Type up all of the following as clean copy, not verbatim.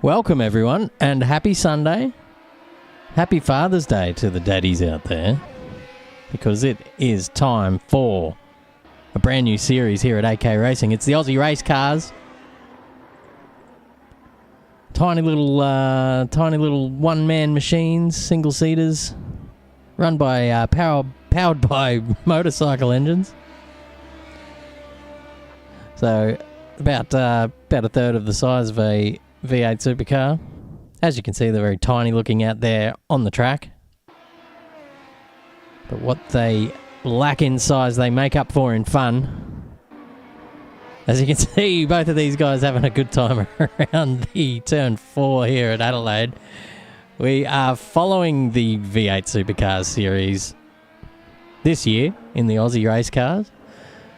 Welcome everyone, and happy Sunday. Happy Father's Day to the daddies out there, because it is time for a brand new series here at AK Racing. It's the Aussie race cars. Tiny little one-man machines, single-seaters, run by powered by motorcycle engines. So about a third of the size of a V8 supercar. As you can see, they're very tiny looking out there on the track. But what they lack in size, they make up for in fun. As you can see, both of these guys having a good time around the turn 4 here at Adelaide. We are following the V8 Supercars series this year in the Aussie race cars.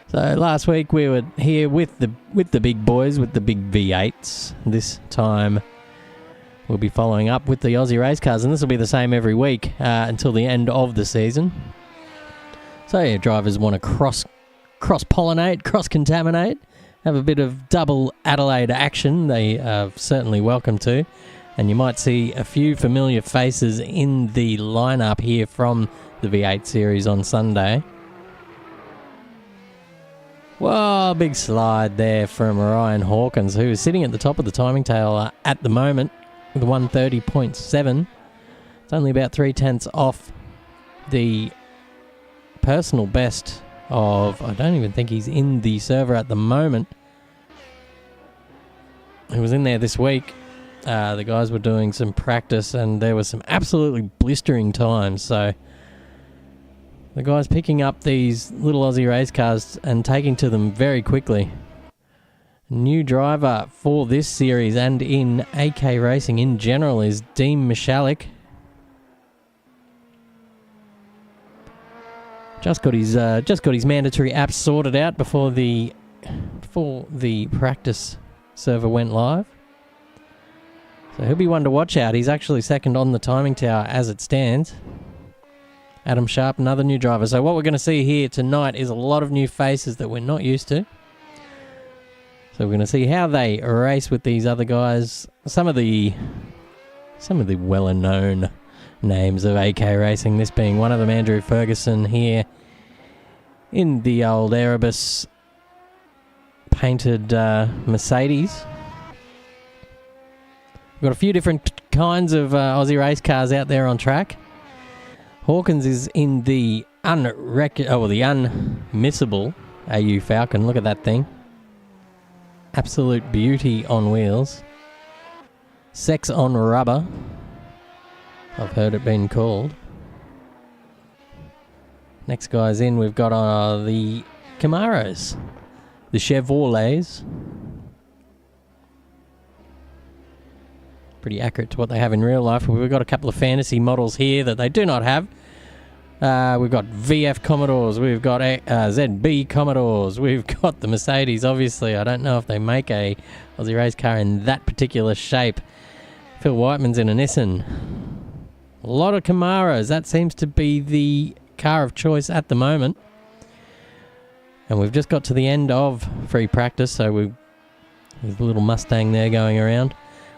So last week we were here with the big boys, with the big V8s. This time we'll be following up with the Aussie race cars, and this will be the same every week until the end of the season. So yeah, drivers want to cross-pollinate, cross-contaminate, have a bit of double Adelaide action. They are certainly welcome to. And you might see a few familiar faces in the lineup here from the V8 series on Sunday. Whoa, big slide there from Ryan Hawkins, who is sitting at the top of the timing tail at the moment with 130.7. It's only about 0.3 off the personal best of, I don't even think he's in the server at the moment. He was in there this week. The guys were doing some practice and there was some absolutely blistering times, so the guys picking up these little Aussie race cars and taking to them very quickly. New driver for this series and in AK Racing in general is Dean Michalik. Just got his mandatory apps sorted out before the practice server went live. So he'll be one to watch out. He's actually second on the timing tower as it stands. Adam Sharp, another new driver. So what we're going to see here tonight is a lot of new faces that we're not used to. So we're going to see how they race with these other guys. Some of the well-known names of AK Racing, this being one of them, Andrew Ferguson here in the old Erebus painted Mercedes. We've got a few different kinds of Aussie race cars out there on track. Hawkins is in the unmissable AU Falcon. Look at that thing. Absolute beauty on wheels. Sex on rubber, I've heard it been called. Next guys in, we've got the Camaros, the Chevrolets. Pretty accurate to what they have in real life. We've got a couple of fantasy models here that they do not have. We've got VF Commodores, we've got ZB Commodores, we've got the Mercedes, obviously. I don't know if they make a Aussie race car in that particular shape. Phil Whiteman's in a Nissan. A lot of Camaros. That seems to be the car of choice at the moment. And we've just got to the end of free practice, so there's a little Mustang there going around.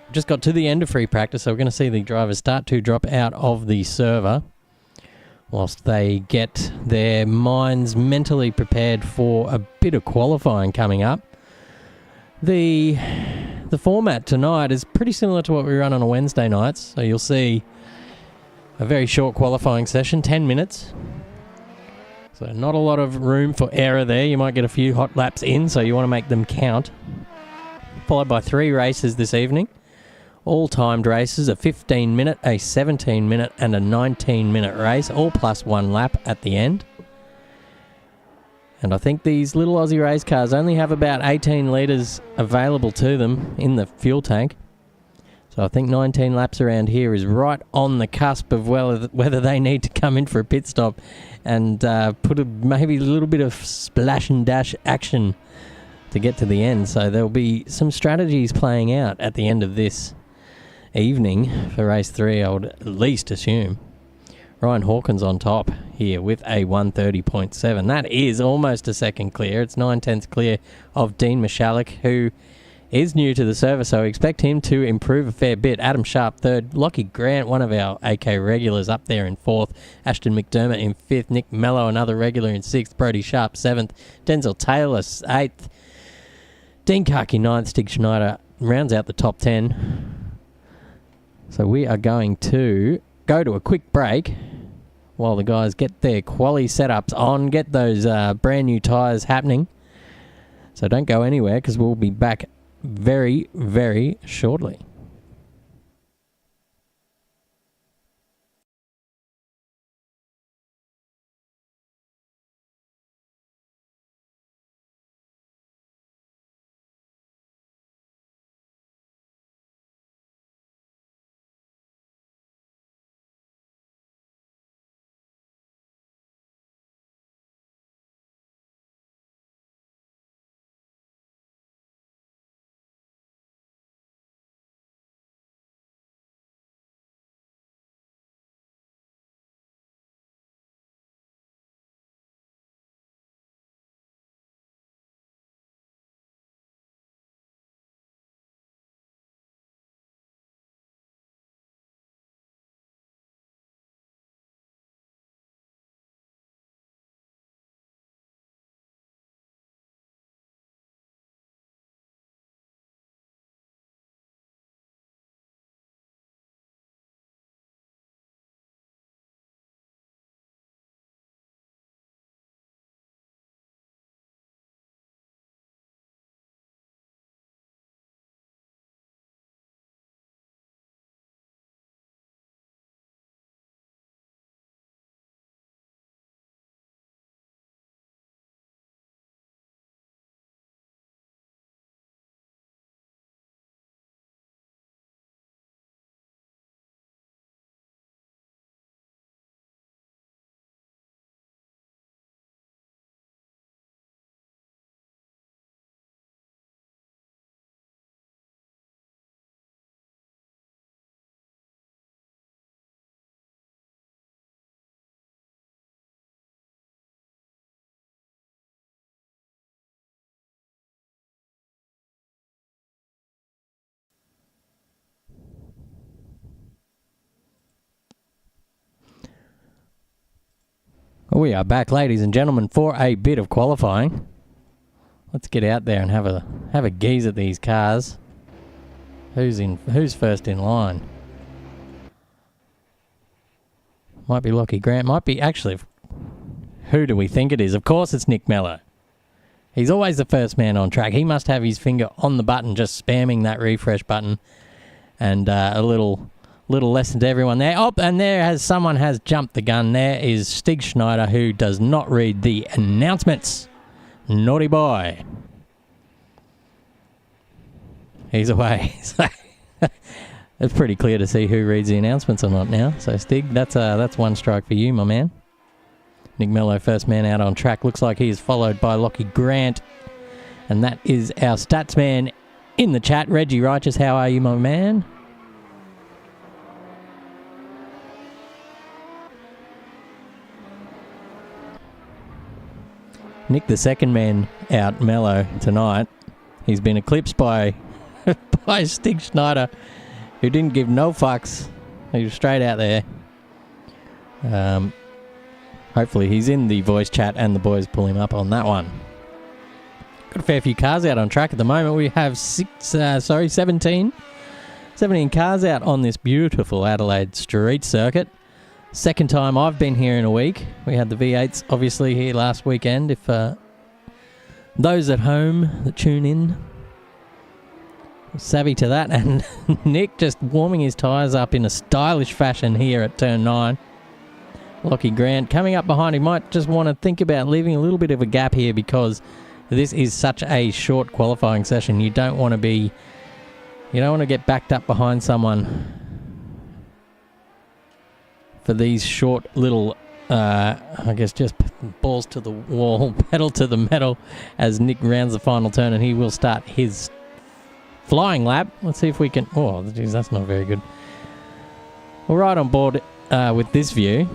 We've just got to the end of free practice, so we're going to see the drivers start to drop out of the server whilst they get their minds mentally prepared for a bit of qualifying coming up. The format tonight is pretty similar to what we run on a Wednesday nights, so you'll see a very short qualifying session, 10 minutes. So not a lot of room for error there. You might get a few hot laps in, so you want to make them count. Followed by 3 races this evening. All timed races, a 15-minute, a 17-minute, and a 19-minute race, all plus 1 lap at the end. And I think these little Aussie race cars only have about 18 litres available to them in the fuel tank. So I think 19 laps around here is right on the cusp of whether they need to come in for a pit stop and put maybe a little bit of splash and dash action to get to the end. So there'll be some strategies playing out at the end of this evening for race 3, I would at least assume. Ryan Hawkins on top here with a 130.7. That is almost a second clear. It's 9/10 clear of Dean Michalik, who is new to the service, so expect him to improve a fair bit. Adam Sharp third, Lockie Grant, one of our AK regulars, up there in fourth. Ashton McDermott in fifth. Nick Mello, another regular, in sixth. Brody Sharp seventh. Denzel Taylor eighth. Dean Karki ninth. Stig Schneider rounds out the top 10. So we are going to go to a quick break while the guys get their quali setups on, get those brand new tyres happening. So don't go anywhere, because we'll be back very, very shortly. We are back, ladies and gentlemen, for a bit of qualifying. Let's get out there and have a gaze at these cars. Who's first in line? Might be Lockie Grant. Might be, actually, who do we think it is? Of course it's Nick Mello. He's always the first man on track. He must have his finger on the button, just spamming that refresh button. And a little lesson to everyone there. Oh, and someone has jumped the gun. There is Stig Schneider, who does not read the announcements. Naughty boy. He's away. So it's pretty clear to see who reads the announcements or not now. So Stig, that's one strike for you, my man. Nick Mello, first man out on track. Looks like he is followed by Lockie Grant. And that is our stats man in the chat. Reggie Righteous, how are you, my man? Nick, the second man out, Mello, tonight. He's been eclipsed by Stig Schneider, who didn't give no fucks. He was straight out there. Hopefully he's in the voice chat and the boys pull him up on that one. Got a fair few cars out on track at the moment. We have 17 cars out on this beautiful Adelaide street circuit. Second time I've been here in a week. We had the V8s obviously here last weekend. If those at home that tune in are savvy to that. And Nick just warming his tyres up in a stylish fashion here at turn 9. Lockie Grant coming up behind him. Might just want to think about leaving a little bit of a gap here, because this is such a short qualifying session. You don't want to get backed up behind someone for these short little, I guess, just balls to the wall, pedal to the metal, as Nick rounds the final turn, and he will start his flying lap. Let's see if we can... Oh, geez, that's not very good. We're right on board with this view,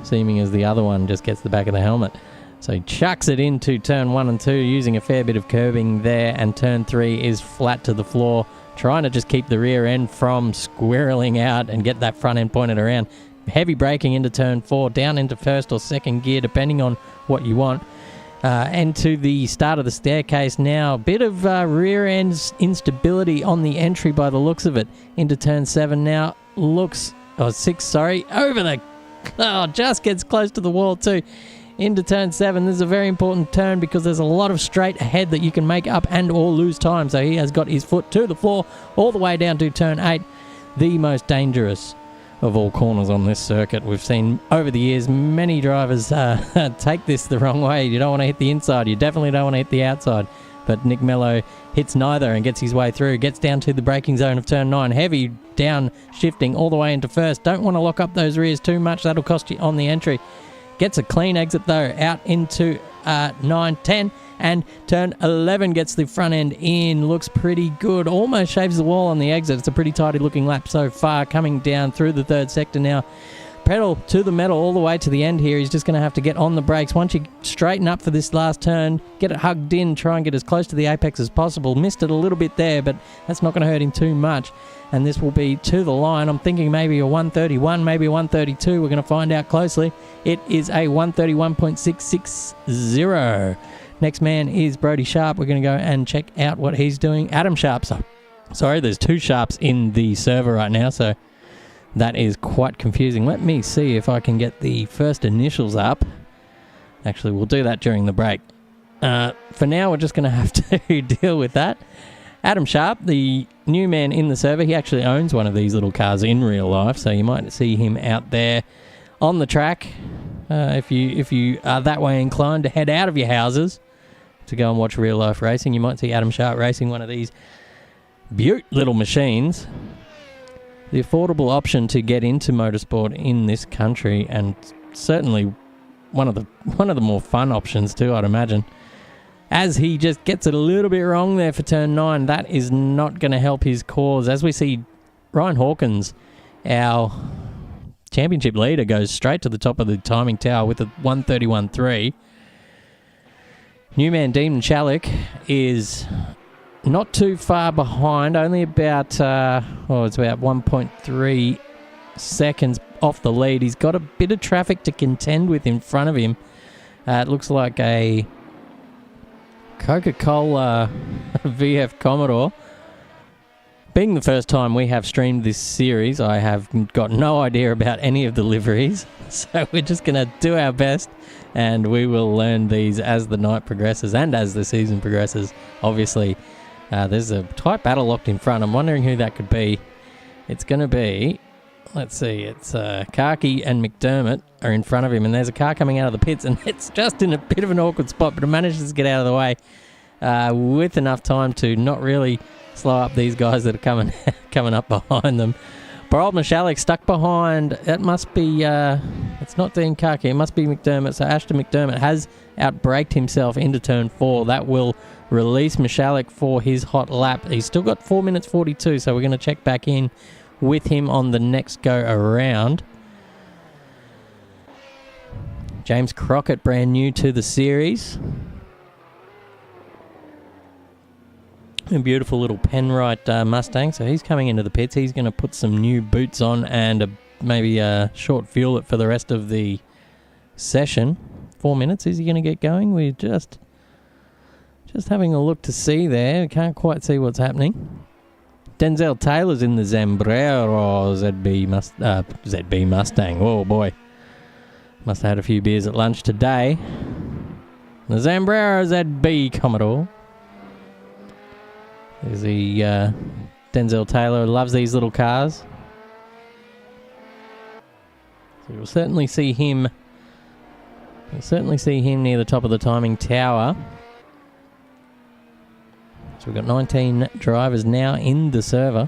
seeming as the other one just gets the back of the helmet. So he chucks it into turn 1 and 2 using a fair bit of curbing there, and turn 3 is flat to the floor, trying to just keep the rear end from squirreling out and get that front end pointed around. Heavy braking into turn 4, down into first or second gear, depending on what you want. And to the start of the staircase now. A bit of rear end instability on the entry by the looks of it. Into turn 7 now. 6, sorry. Over the... Oh, just gets close to the wall too. Into turn 7. This is a very important turn because there's a lot of straight ahead that you can make up and or lose time. So he has got his foot to the floor all the way down to turn 8. The most dangerous of all corners on this circuit. We've seen over the years many drivers take this the wrong way. You don't want to hit the inside. You definitely don't want to hit the outside. But Nick Mello hits neither and gets his way through. Gets down to the braking zone of turn 9. Heavy down shifting all the way into first. Don't want to lock up those rears too much. That'll cost you on the entry. Gets a clean exit though out into 9, 10. And turn 11 gets the front end in. Looks pretty good. Almost shaves the wall on the exit. It's a pretty tidy looking lap so far. Coming down through the third sector now. Pedal to the metal all the way to the end here. He's just going to have to get on the brakes. Once you straighten up for this last turn, get it hugged in, try and get as close to the apex as possible. Missed it a little bit there, but that's not going to hurt him too much. And this will be to the line. I'm thinking maybe a 131, maybe a 132. We're going to find out closely. It is a 131.660. Next man is Brody Sharp. We're going to go and check out what he's doing. Adam Sharp. Sorry, there's 2 Sharps in the server right now, so that is quite confusing. Let me see if I can get the first initials up. Actually, we'll do that during the break. For now, we're just going to have to deal with that. Adam Sharp, the new man in the server, he actually owns one of these little cars in real life, so you might see him out there on the track. If you are that way inclined to head out of your houses to go and watch real life racing, you might see Adam Sharp racing one of these beaut little machines. The affordable option to get into motorsport in this country, and certainly one of the more fun options too, I'd imagine. As he just gets it a little bit wrong there for turn 9, that is not going to help his cause. As we see Ryan Hawkins, our championship leader, goes straight to the top of the timing tower with a 131.3. Newman Demon Chalik is not too far behind, only about, it's about 1.3 seconds off the lead. He's got a bit of traffic to contend with in front of him. It looks like a Coca-Cola VF Commodore. Being the first time we have streamed this series, I have got no idea about any of the liveries. So we're just going to do our best, and we will learn these as the night progresses and as the season progresses. Obviously, there's a tight battle locked in front. I'm wondering who that could be. It's going to be, let's see, it's Karki and McDermott are in front of him, and there's a car coming out of the pits, and it's just in a bit of an awkward spot, but it manages to get out of the way with enough time to not really slow up these guys that are coming up behind them. Barold Mashalik stuck behind. That must be, it's not Dean Karki, it must be McDermott. So Ashton McDermott has outbraked himself into turn 4. That will release Mashalik for his hot lap. He's still got 4 minutes 42, so we're going to check back in with him on the next go around. James Crockett, brand new to the series. A beautiful little Penrite Mustang. So he's coming into the pits. He's going to put some new boots on and maybe short fuel it for the rest of the session. 4 minutes. Is he going to get going? We're just having a look to see there. We can't quite see what's happening. Denzel Taylor's in the Zambrero ZB Mustang. Oh boy. Must have had a few beers at lunch today. The Zambrero ZB Commodore. There's the Denzel Taylor, loves these little cars. So you'll certainly see him. You'll certainly see him near the top of the timing tower. So we've got 19 drivers now in the server.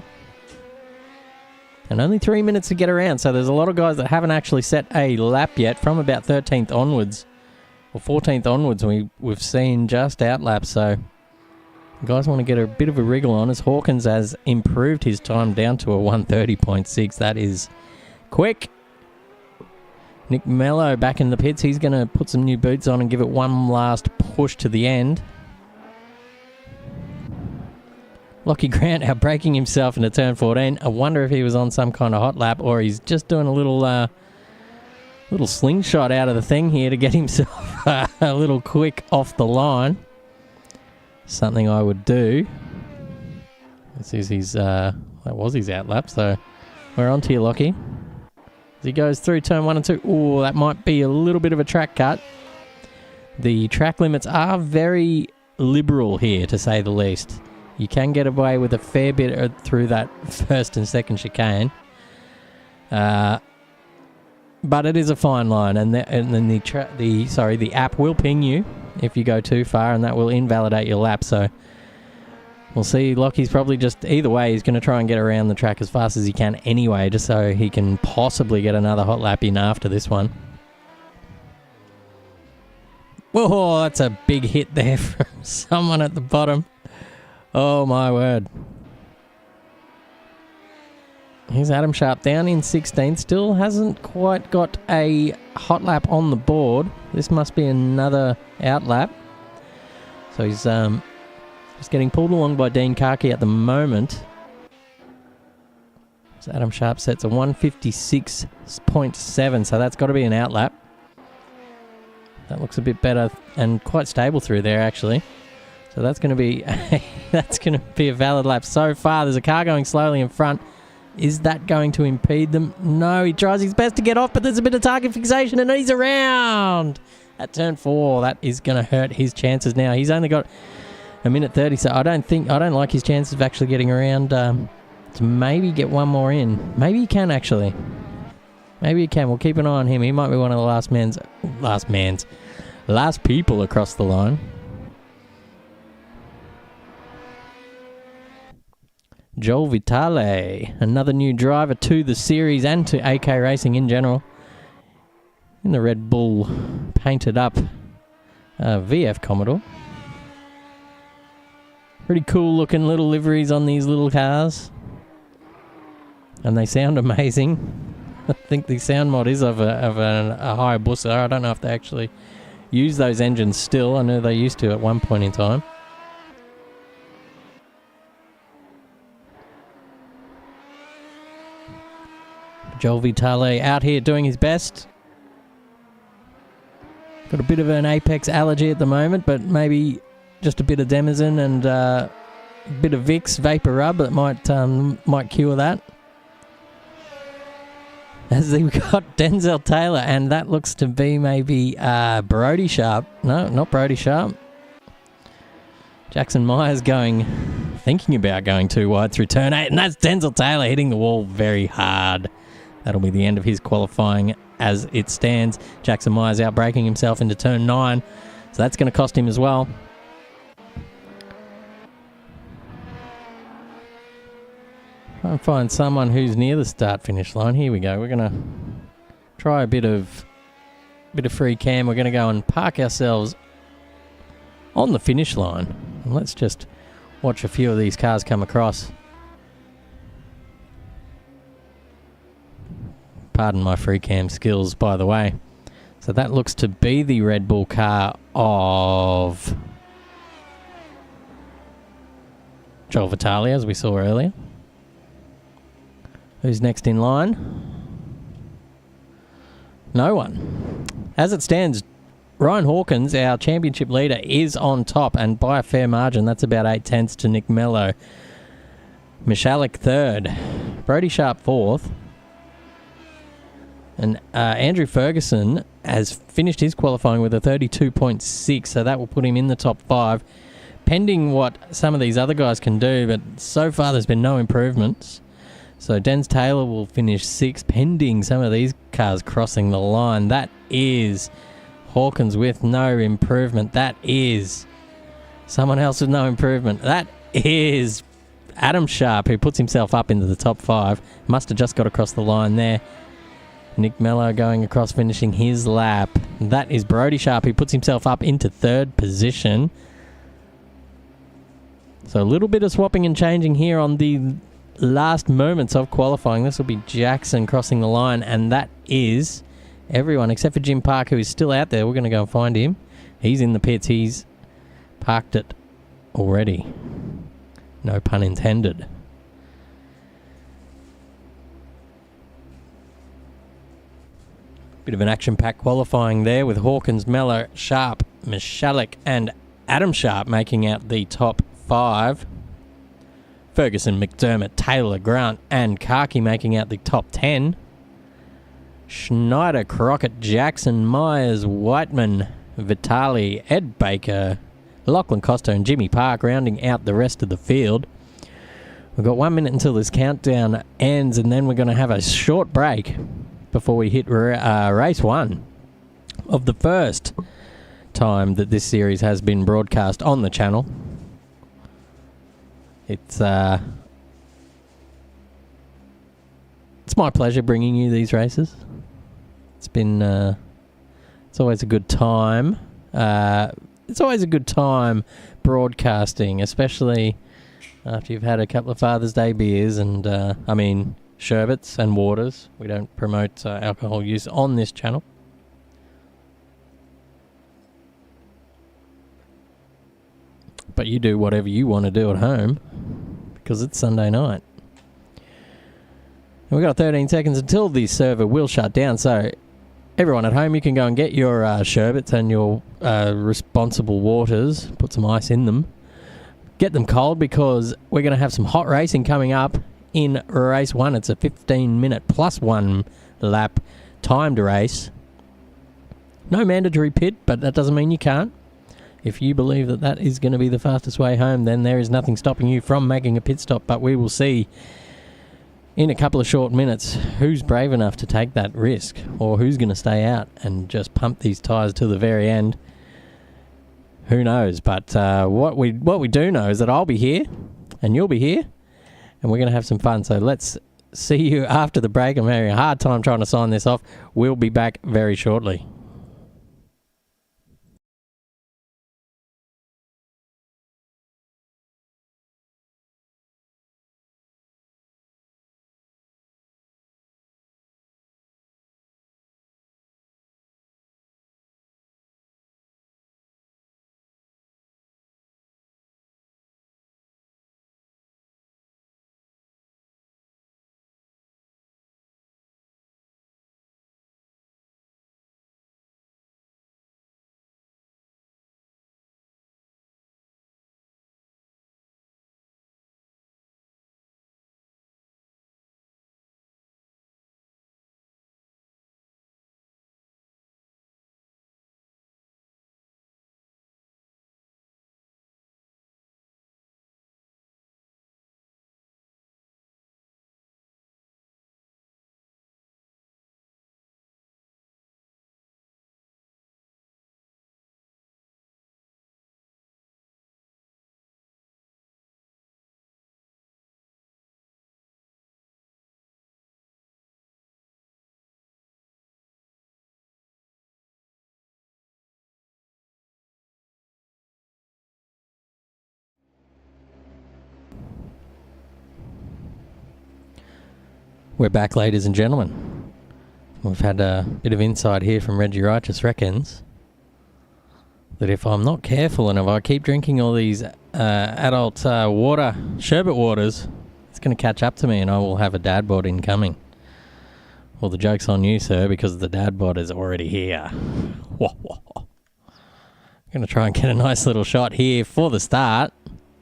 And only 3 minutes to get around. So there's a lot of guys that haven't actually set a lap yet from about 13th onwards. Or 14th onwards, we've seen just out laps. So guys want to get a bit of a wriggle on as Hawkins has improved his time down to a 130.6. That is quick. Nick Mello back in the pits. He's going to put some new boots on and give it one last push to the end. Lockie Grant outbraking himself into turn 14. I wonder if he was on some kind of hot lap or he's just doing a little slingshot out of the thing here to get himself a little quick off the line. Something I would do. This is his, that was his outlap, so we're on to you, Lockie. As he goes through turn 1 and 2. Oh, that might be a little bit of a track cut. The track limits are very liberal here, to say the least. You can get away with a fair bit through that first and second chicane. But it is a fine line, and then the app will ping you if you go too far, and that will invalidate your lap. So we'll see. Lockie's probably just, either way, he's going to try and get around the track as fast as he can anyway, just so he can possibly get another hot lap in after this one. Whoa, that's a big hit there from someone at the bottom. Oh my word. Here's Adam Sharp down in 16th. Still hasn't quite got a hot lap on the board. This must be another out lap. So he's just getting pulled along by Dean Karki at the moment. So Adam Sharp sets a 156.7, so that's got to be an out lap. That looks a bit better and quite stable through there, actually. So that's going to be a valid lap so far. There's a car going slowly in front. Is that going to impede them? No, he tries his best to get off, but there's a bit of target fixation and he's around at turn 4. That is going to hurt his chances now. He's only got a minute 30, so I don't like his chances of actually getting around to maybe get one more in. Maybe he can, actually. Maybe he can. We'll keep an eye on him. He might be one of the last people across the line. Joel Vitale, another new driver to the series and to AK Racing in general. In the Red Bull painted up VF Commodore. Pretty cool looking little liveries on these little cars. And they sound amazing. I think the sound mod is of a Hayabusa. I don't know if they actually use those engines still. I know they used to at one point in time. Joel Vitale out here doing his best. Got a bit of an Apex allergy at the moment, but maybe just a bit of Denizen and a bit of Vicks Vapor Rub that might cure that. As we've got Denzel Taylor, and that looks to be maybe Brody Sharp. No, not Brody Sharp. Jackson Myers thinking about going too wide through turn 8, and that's Denzel Taylor hitting the wall very hard. That'll be the end of his qualifying as it stands. Jackson Myers outbraking himself into turn 9, so that's going to cost him as well. Try and find someone who's near the start-finish line. Here we go. We're going to try a bit of free cam. We're going to go and park ourselves on the finish line. And let's just watch a few of these cars come across. Pardon my free cam skills, by the way. So that looks to be the Red Bull car of Joel Vitale, as we saw earlier. Who's next in line? No one. As it stands, Ryan Hawkins, our championship leader, is on top, and by a fair margin. That's about 8/10 to Nick Mello. Michalik third. Brody Sharp fourth. And Andrew Ferguson has finished his qualifying with a 32.6, so that will put him in the top 5, pending what some of these other guys can do, but so far there's been no improvements. So Denz Taylor will finish 6th, pending some of these cars crossing the line. That is Hawkins with no improvement. That is someone else with no improvement. That is Adam Sharp, who puts himself up into the top 5. Must have just got across the line there. Nick Mello going across, finishing his lap. That is Brody Sharp, who puts himself up into 3rd position. So a little bit of swapping and changing here on the last moments of qualifying. This will be Jackson crossing the line, and that is Everyone except for Jim Park, who is still out there. We're going to go and find him. He's in the pits. He's parked it already. No pun intended. Bit of an action-packed qualifying there with Hawkins, Mellor, Sharp, Michalek and Adam Sharp making out the top 5. Ferguson, McDermott, Taylor, Grant and Karki making out the top 10. Schneider, Crockett, Jackson, Myers, Whiteman, Vitali, Ed Baker, Lachlan Costa and Jimmy Park rounding out the rest of the field. We've got 1 minute until this countdown ends, and then we're going to have a short break before we hit race 1 of the first time that this series has been broadcast on the channel. It's my pleasure bringing you these races. It's been it's always a good time. It's always a good time broadcasting, especially after you've had a couple of Father's Day beers and sherbets and waters. We don't promote alcohol use on this channel. But you do whatever you want to do at home because it's Sunday night. And we've got 13 seconds until the server will shut down. So everyone at home, you can go and get your sherbets and your responsible waters. Put some ice in them. Get them cold because we're going to have some hot racing coming up in race 1. It's a 15-minute plus 1 lap timed race. No mandatory pit, but that doesn't mean you can't. If you believe that that is going to be the fastest way home, then there is nothing stopping you from making a pit stop. But we will see in a couple of short minutes who's brave enough to take that risk or who's going to stay out and just pump these tyres to the very end. Who knows? But what we do know is that I'll be here and you'll be here and we're going to have some fun. So let's see you after the break. I'm having a hard time trying to sign this off. We'll be back very shortly. We're back, ladies and gentlemen. We've had a bit of insight here from Reggie Righteous reckons that if I'm not careful and if I keep drinking all these adult sherbet waters, it's going to catch up to me and I will have a dad bod incoming. Well, the joke's on you, sir, because the dad bod is already here. I'm going to try and get a nice little shot here for the start.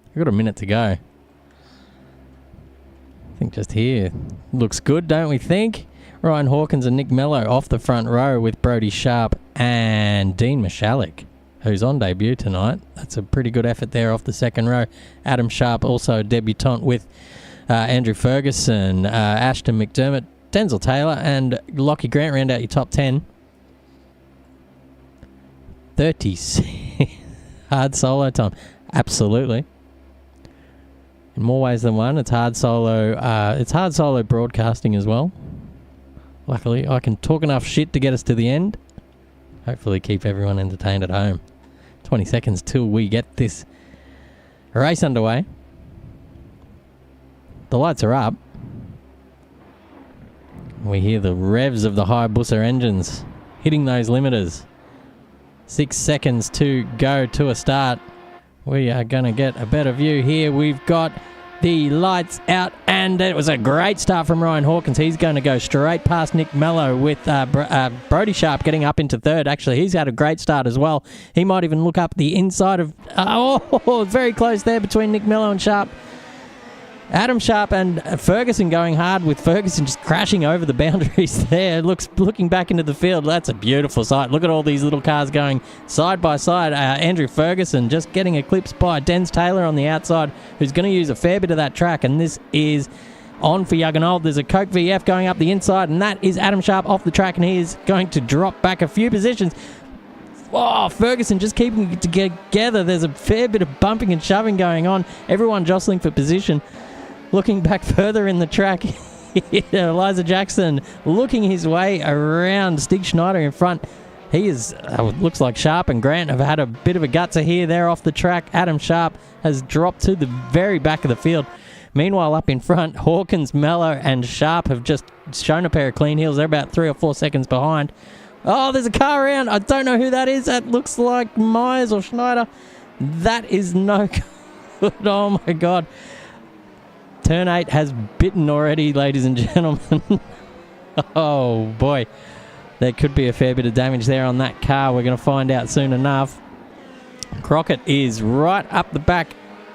We've got a minute to go. I think just here looks good, don't we think? Ryan Hawkins and Nick Mello off the front row with Brodie Sharp and Dean Michalek, who's on debut tonight. That's a pretty good effort there off the second row. Adam Sharp also a debutant with Andrew Ferguson, Ashton McDermott, Denzel Taylor and Lockie Grant round out your top 10. 30 hard solo time. Absolutely. In more ways than one, it's hard solo. It's hard solo broadcasting as well. Luckily, I can talk enough shit to get us to the end. Hopefully, keep everyone entertained at home. 20 seconds till we get this race underway. The lights are up. We hear the revs of the Hayabusa engines hitting those limiters. 6 seconds to go to a start. We are going to get a better view here. We've got the lights out, and it was a great start from Ryan Hawkins. He's going to go straight past Nick Mello with Brody Sharp getting up into third. Actually, he's had a great start as well. He might even look up the inside of... very close there between Nick Mello and Sharp. Adam Sharp and Ferguson going hard, with Ferguson just crashing over the boundaries there. Looking back into the field, that's a beautiful sight. Look at all these little cars going side by side. Andrew Ferguson just getting eclipsed by Denz Taylor on the outside, who's going to use a fair bit of that track, and this is on for Yugganold. There's a Coke VF going up the inside, and that is Adam Sharp off the track, and he is going to drop back a few positions. Oh, Ferguson just keeping it together. There's a fair bit of bumping and shoving going on. Everyone jostling for position. Looking back further in the track, Elijah Jackson looking his way around Stig Schneider in front. He is, looks like Sharp and Grant have had a bit of a gutser here. They're off the track. Adam Sharp has dropped to the very back of the field. Meanwhile, up in front, Hawkins, Mello and Sharp have just shown a pair of clean heels. They're about 3 or 4 seconds behind. Oh, there's a car around. I don't know who that is. That looks like Myers or Schneider. That is no good. Oh, my God. Turn 8 has bitten already, ladies and gentlemen. Oh, boy. There could be a fair bit of damage there on that car. We're going to find out soon enough. Crockett is right up the back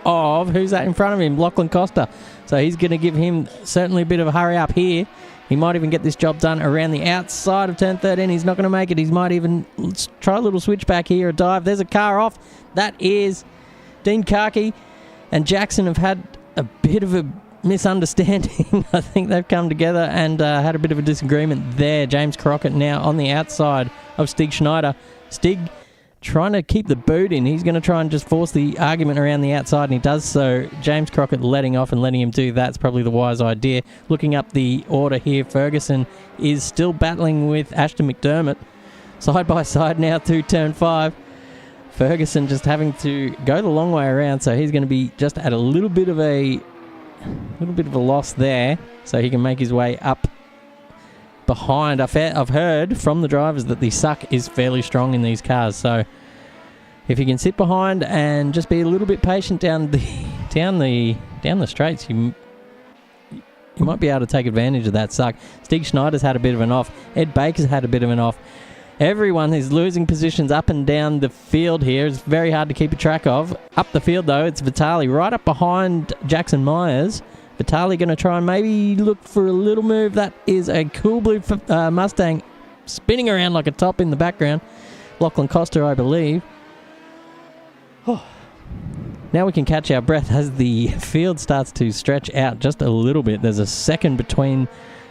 of... Who's that in front of him? Lachlan Costa. So he's going to give him certainly a bit of a hurry up here. He might even get this job done around the outside of turn 13. He's not going to make it. He might even try a little switchback here, a dive. There's a car off. That is Dean Karki. And Jackson have had a bit of a misunderstanding. I think they've come together and had a bit of a disagreement there. James Crockett now on the outside of Stig Schneider. Stig trying to keep the boot in. He's going to try and just force the argument around the outside, and he does so. James Crockett letting off and letting him do that's probably the wise idea. Looking up the order here, Ferguson is still battling with Ashton McDermott. Side by side now to turn 5. Ferguson just having to go the long way around, so he's going to be just at a little bit of a loss there, so he can make his way up behind. I've heard from the drivers that the suck is fairly strong in these cars, so if you can sit behind and just be a little bit patient down the straights, you might be able to take advantage of that suck. Stig Schneider's had a bit of an off. Ed Baker's had a bit of an off. Everyone is losing positions up and down the field here. It's very hard to keep a track of. Up the field, though, it's Vitali right up behind Jackson Myers. Vitali going to try and maybe look for a little move. That is a cool blue Mustang spinning around like a top in the background. Lachlan Costa, I believe. Now we can catch our breath as the field starts to stretch out just a little bit. There's a second between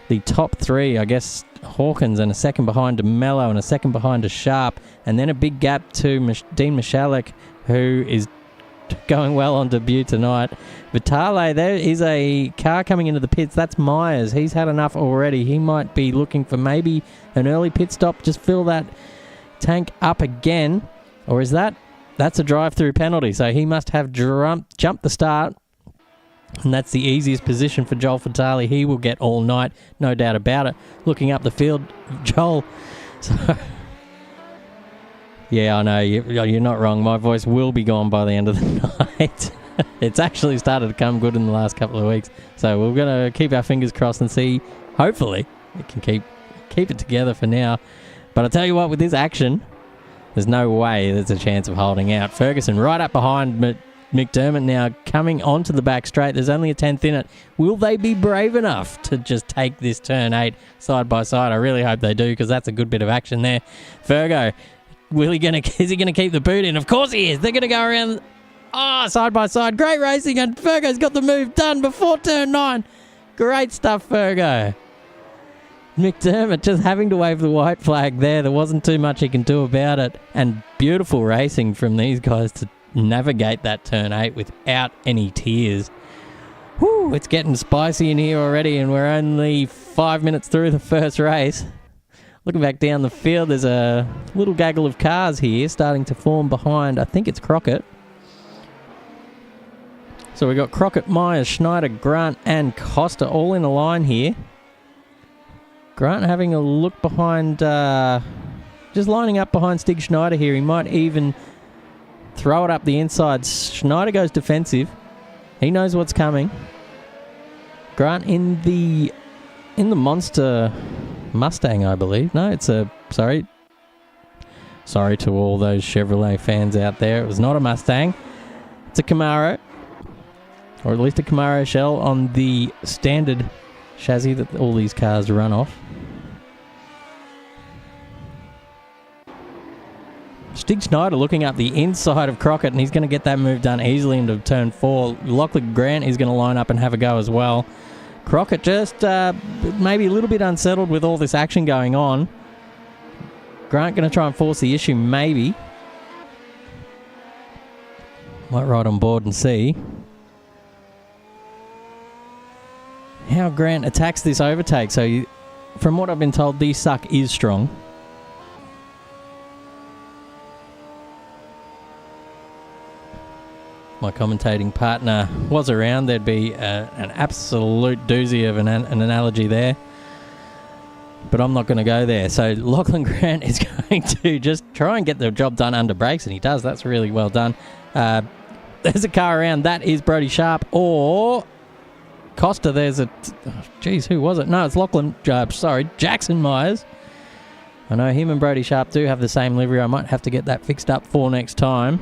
the top 3, I guess, Hawkins, and a second behind to Mello, and a second behind to Sharp, and then a big gap to Dean Michalek, who is going well on debut tonight. Vitale, there is a car coming into the pits. That's Myers. He's had enough already. He might be looking for maybe an early pit stop, just fill that tank up again. Or is that's a drive-through penalty, so he must have jumped the start. And that's the easiest position for Joel Vitale. He will get all night, no doubt about it. Looking up the field, Joel. So, yeah, I know, you're not wrong. My voice will be gone by the end of the night. It's actually started to come good in the last couple of weeks. So we're going to keep our fingers crossed and see. Hopefully, it can keep it together for now. But I'll tell you what, with this action, there's no way there's a chance of holding out. Ferguson right up behind McDermott now coming onto the back straight. There's only a 10th in it. Will they be brave enough to just take this turn 8 side by side? I really hope they do, because that's a good bit of action there. Fergo, is he going to keep the boot in? Of course he is. They're going to go around side by side. Great racing, and Fergo's got the move done before turn 9. Great stuff, Fergo. McDermott just having to wave the white flag there. There wasn't too much he can do about it. And beautiful racing from these guys to navigate that turn 8 without any tears. Whew, it's getting spicy in here already, and we're only 5 minutes through the first race. Looking back down the field, there's a little gaggle of cars here starting to form behind, I think it's Crockett. So we've got Crockett, Myers, Schneider, Grant and Costa all in a line here. Grant having a look behind just lining up behind Stig Schneider here. He might even throw it up the inside. Schneider goes defensive. He knows what's coming. Grant in the Monster Mustang, I believe. No, it's a... Sorry. Sorry to all those Chevrolet fans out there. It was not a Mustang. It's a Camaro. Or at least a Camaro shell on the standard chassis that all these cars run off. Stig Schneider looking up the inside of Crockett, and he's going to get that move done easily into turn 4. Lachlan Grant is going to line up and have a go as well. Crockett just maybe a little bit unsettled with all this action going on. Grant going to try and force the issue, maybe. Might ride on board and see how Grant attacks this overtake. So, from what I've been told, the suck is strong. My commentating partner was around. There'd be an absolute doozy of an analogy there. But I'm not going to go there. So Lachlan Grant is going to just try and get the job done under brakes, and he does. That's really well done. There's a car around. That is Brody Sharp or Costa. There's a... Geez, who was it? No, it's Lachlan... Jackson Myers. I know him and Brody Sharp do have the same livery. I might have to get that fixed up for next time.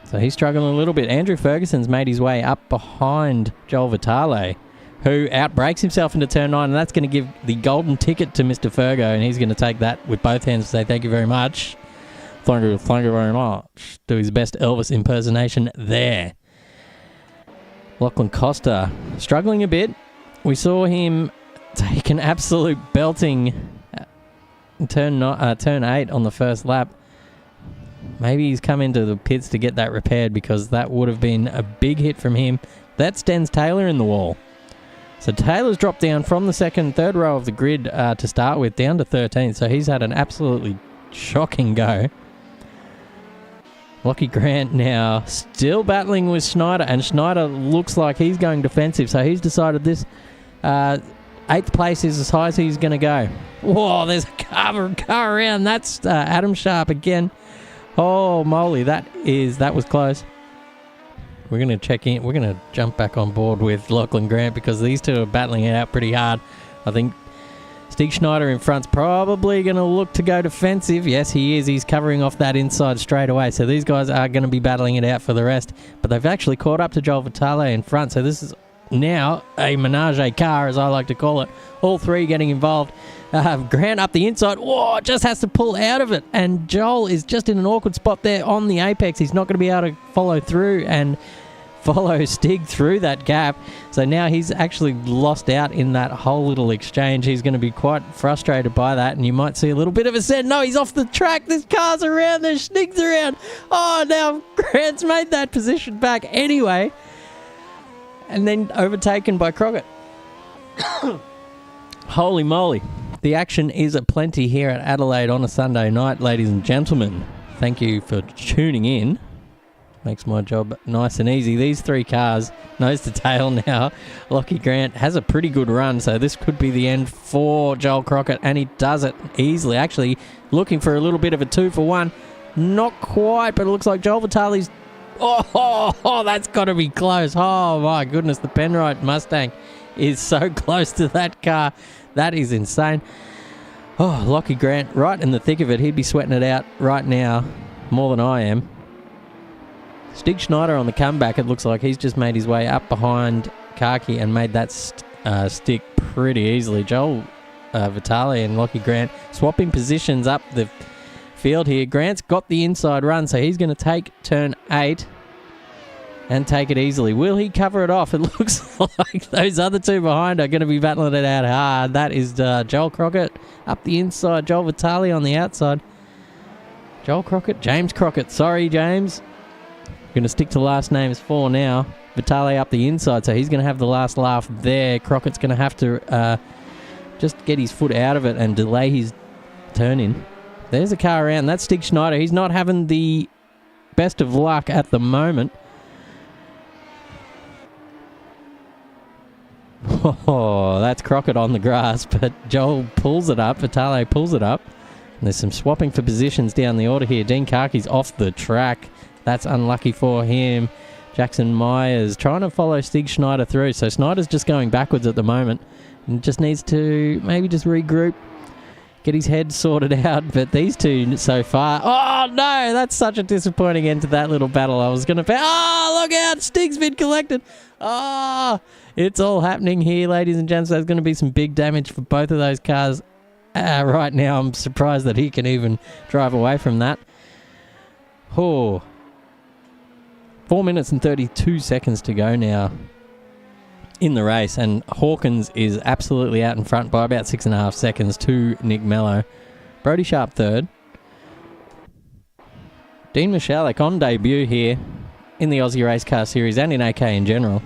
So he's struggling a little bit. Andrew Ferguson's made his way up behind Joel Vitale, who outbrakes himself into turn 9, and that's going to give the golden ticket to Mr. Fergo, and he's going to take that with both hands and say thank you very much. Thank you very much. Do his best Elvis impersonation there. Lachlan Costa struggling a bit. We saw him take an absolute belting in turn 8 on the first lap. Maybe he's come into the pits to get that repaired, because that would have been a big hit from him. That's Denz Taylor in the wall. So Taylor's dropped down from the third row of the grid to start with, down to 13th. So he's had an absolutely shocking go. Lockie Grant now still battling with Schneider, and Schneider looks like he's going defensive. So he's decided this 8th place is as high as he's going to go. Whoa, there's a car around. That's Adam Sharp again. Oh, moly, that was close. We're going to check in. We're going to jump back on board with Lachlan Grant, because these two are battling it out pretty hard. I think Stig Schneider in front's probably going to look to go defensive. Yes, he is. He's covering off that inside straight away. So these guys are going to be battling it out for the rest. But they've actually caught up to Joel Vitale in front. So this is now a menage a car, as I like to call it. All three getting involved. Grant up the inside. Whoa, just has to pull out of it. And Joel is just in an awkward spot there on the apex. He's not going to be able to follow through and follow Stig through that gap. So now he's actually lost out in that whole little exchange. He's going to be quite frustrated by that, and you might see a little bit of a set. No, he's off the track. This car's around. There's Stig's around. Oh, now Grant's made that position back anyway. And then overtaken by Crockett. Holy moly. The action is aplenty here at Adelaide on a Sunday night, ladies and gentlemen. Thank you for tuning in. Makes my job nice and easy. These three cars, nose to tail now. Lockie Grant has a pretty good run, so this could be the end for Joel Crockett, and he does it easily. Actually, looking for a little bit of a 2-for-1. Not quite, but it looks like Joel Vitale's... Oh, that's got to be close. Oh, my goodness, the Penrite Mustang is so close to that car. That is insane. Oh, Lockie Grant, right in the thick of it. He'd be sweating it out right now, more than I am. Stig Schneider on the comeback. It looks like he's just made his way up behind Kaki and made that stick pretty easily. Joel Vitale and Lockie Grant swapping positions up the field here. Grant's got the inside run, so he's going to take turn 8 and take it easily. Will he cover it off? It looks like those other two behind are going to be battling it out hard. That is Joel Crockett up the inside, Joel Vitale on the outside. Joel Crockett, James Crockett. Sorry, James. Going to stick to last names for now. Vitale up the inside, so he's going to have the last laugh there. Crockett's going to have to just get his foot out of it and delay his turn in. There's a car around. That's Stig Schneider. He's not having the best of luck at the moment. Oh, that's Crockett on the grass, but Joel pulls it up. Vitale pulls it up. And there's some swapping for positions down the order here. Dean Karki's off the track. That's unlucky for him. Jackson Myers trying to follow Stig Schneider through. So Schneider's just going backwards at the moment. And just needs to maybe just regroup, get his head sorted out. But these two so far... Oh, no! That's such a disappointing end to that little battle. I was going to... Oh, look out! Stig's been collected. Oh, it's all happening here, ladies and gents. There's going to be some big damage for both of those cars. Right now, I'm surprised that he can even drive away from that. Oh. 4 minutes and 32 seconds to go now in the race, and Hawkins is absolutely out in front by about 6.5 seconds to Nick Mello. Brody Sharp third. Dean Michalek on debut here in the Aussie Race Car Series and in AK in general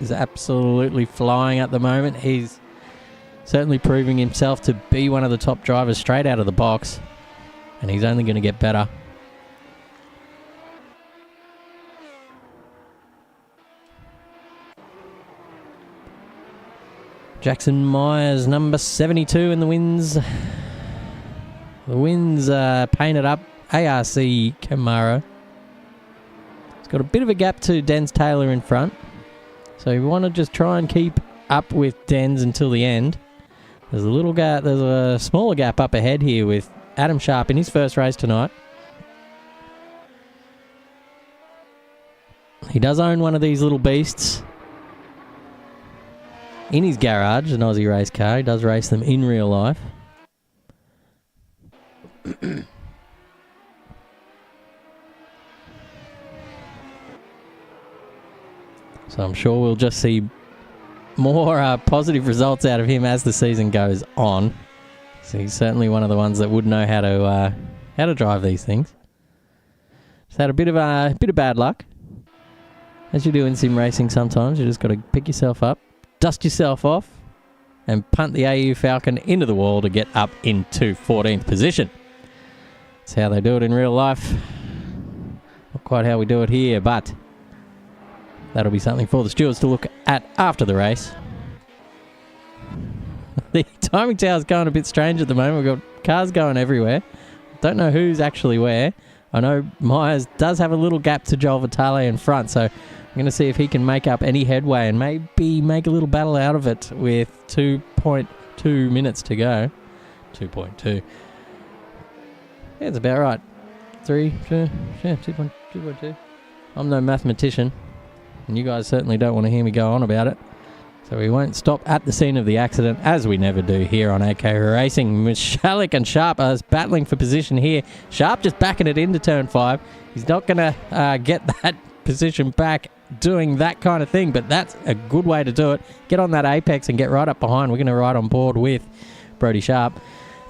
is absolutely flying at the moment. He's certainly proving himself to be one of the top drivers straight out of the box, and he's only going to get better. Jackson Myers, number 72 in the wins. The wins painted up. ARC Camaro. It's got a bit of a gap to Denz Taylor in front. So you want to just try and keep up with Denz until the end. There's a little gap. There's a smaller gap up ahead here with Adam Sharp in his first race tonight. He does own one of these little beasts in his garage, an Aussie race car. He does race them in real life. So I'm sure we'll just see more positive results out of him as the season goes on. So he's certainly one of the ones that would know how to drive these things. Just had a bit of bad luck, as you do in sim racing. Sometimes you just got to pick yourself up, dust yourself off, and punt the AU Falcon into the wall to get up into 14th position. That's how they do it in real life. Not quite how we do it here, but that'll be something for the stewards to look at after the race. The timing tower's going a bit strange at the moment. We've got cars going everywhere. Don't know who's actually where. I know Myers does have a little gap to Joel Vitale in front, so I'm going to see if he can make up any headway and maybe make a little battle out of it with 2.2 minutes to go. 2.2. Yeah, it's about right. 2.2. I'm no mathematician, and you guys certainly don't want to hear me go on about it. So we won't stop at the scene of the accident, as we never do here on AK Racing. Michalek and Sharp are battling for position here. Sharp just backing it into turn 5. He's not going to get that position back doing that kind of thing, but that's a good way to do it. Get on that apex and get right up behind. We're going to ride on board with Brody Sharp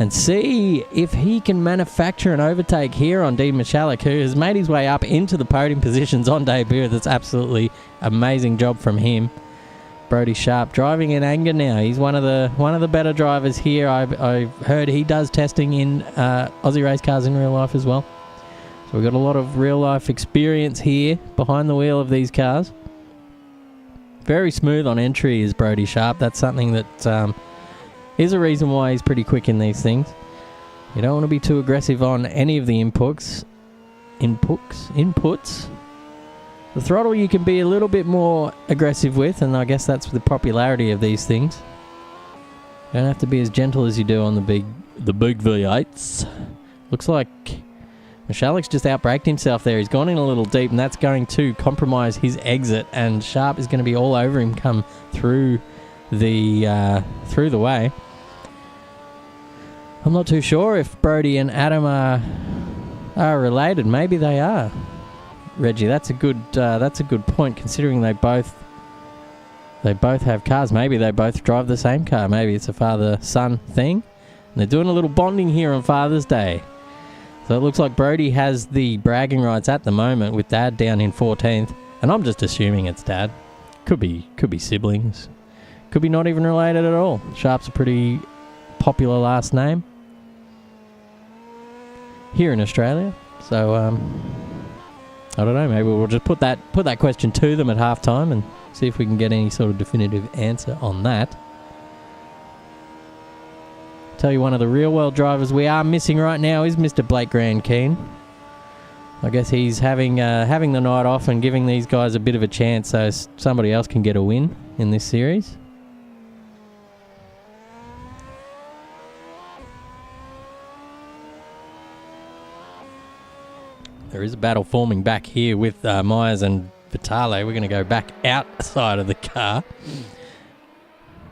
and see if he can manufacture an overtake here on Dean Michalek, who has made his way up into the podium positions on debut. That's absolutely amazing job from him. Brody Sharp driving in anger now. He's one of the better drivers here. I've heard he does testing in Aussie race cars in real life as well. So we've got a lot of real life experience here behind the wheel of these cars. Very smooth on entry is Brody Sharp. That's something that is a reason why he's pretty quick in these things. You don't want to be too aggressive on any of the inputs. The throttle you can be a little bit more aggressive with, and I guess that's the popularity of these things. You don't have to be as gentle as you do on the big V8s. Looks like Michalek's just outbraked himself there. He's gone in a little deep, and that's going to compromise his exit, and Sharp is going to be all over him come through the way. I'm not too sure if Brody and Adam are related. Maybe they are. Reggie, that's a good point, considering they both have cars. Maybe they both drive the same car. Maybe it's a father-son thing. And they're doing a little bonding here on Father's Day. So it looks like Brody has the bragging rights at the moment with Dad down in 14th. And I'm just assuming it's Dad. Could be siblings. Could be not even related at all. Sharp's a pretty popular last name here in Australia. So, I don't know, maybe we'll just put that question to them at halftime and see if we can get any sort of definitive answer on that. Tell you, one of the real world drivers we are missing right now is Mr. Blake Grandkeen. I guess he's having the night off and giving these guys a bit of a chance so somebody else can get a win in this series. There is a battle forming back here with Myers and Vitale. We're going to go back outside of the car.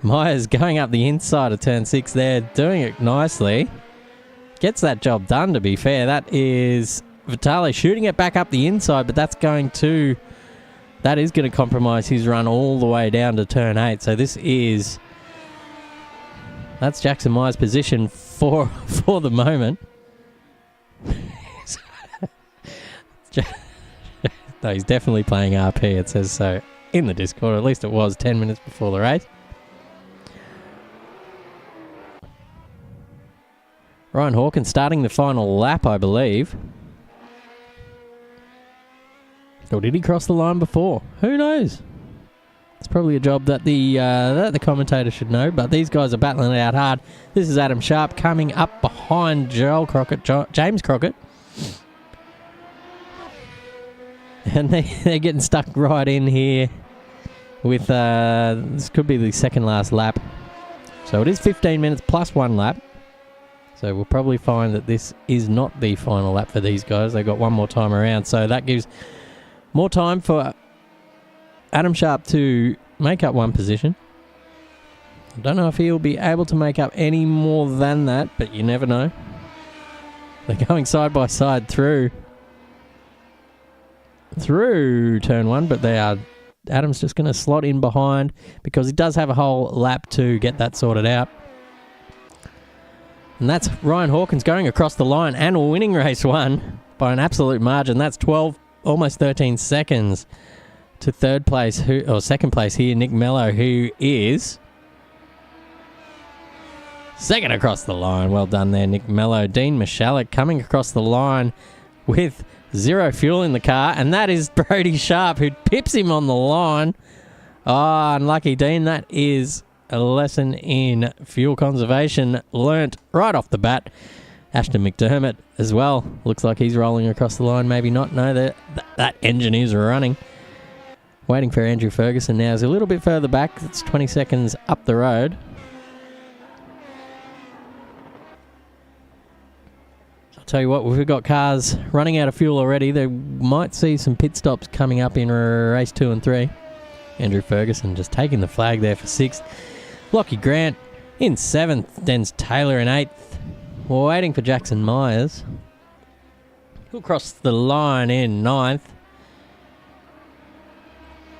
Myers going up the inside of turn 6 there, doing it nicely. Gets that job done, to be fair. That is Vitale shooting it back up the inside, but that is going to compromise his run all the way down to turn 8. So that's Jackson Myers' position for the moment. No, he's definitely playing RP, it says so in the Discord. At least it was 10 minutes before the race. Ryan Hawkins starting the final lap, I believe. Or did he cross the line before? Who knows? It's probably a job that the commentator should know, but these guys are battling it out hard. This is Adam Sharp coming up behind James Crockett. And they're getting stuck right in here with, this could be the second last lap. So it is 15 minutes plus 1 lap. So we'll probably find that this is not the final lap for these guys. They've got one more time around. So that gives more time for Adam Sharp to make up one position. I don't know if he'll be able to make up any more than that, but you never know. They're going side by side through turn 1, but Adam's just going to slot in behind because he does have a whole lap to get that sorted out. And that's Ryan Hawkins going across the line and winning race 1 by an absolute margin. That's 12, almost 13 seconds to second place here, Nick Mello, who is second across the line. Well done there, Nick Mello. Dean Michalek coming across the line with 0 fuel in the car, and that is Brody Sharp, who pips him on the line. Oh, unlucky, Dean. That is a lesson in fuel conservation learnt right off the bat. Ashton McDermott as well. Looks like he's rolling across the line. Maybe not. No, that engine is running. Waiting for Andrew Ferguson now. Is a little bit further back. It's 20 seconds up the road. Tell you what, we've got cars running out of fuel already. They might see some pit stops coming up in race 2 and 3. Andrew Ferguson just taking the flag there for 6th. Lockie Grant in 7th. Denz Taylor in 8th. We're waiting for Jackson Myers, who'll cross the line in 9th.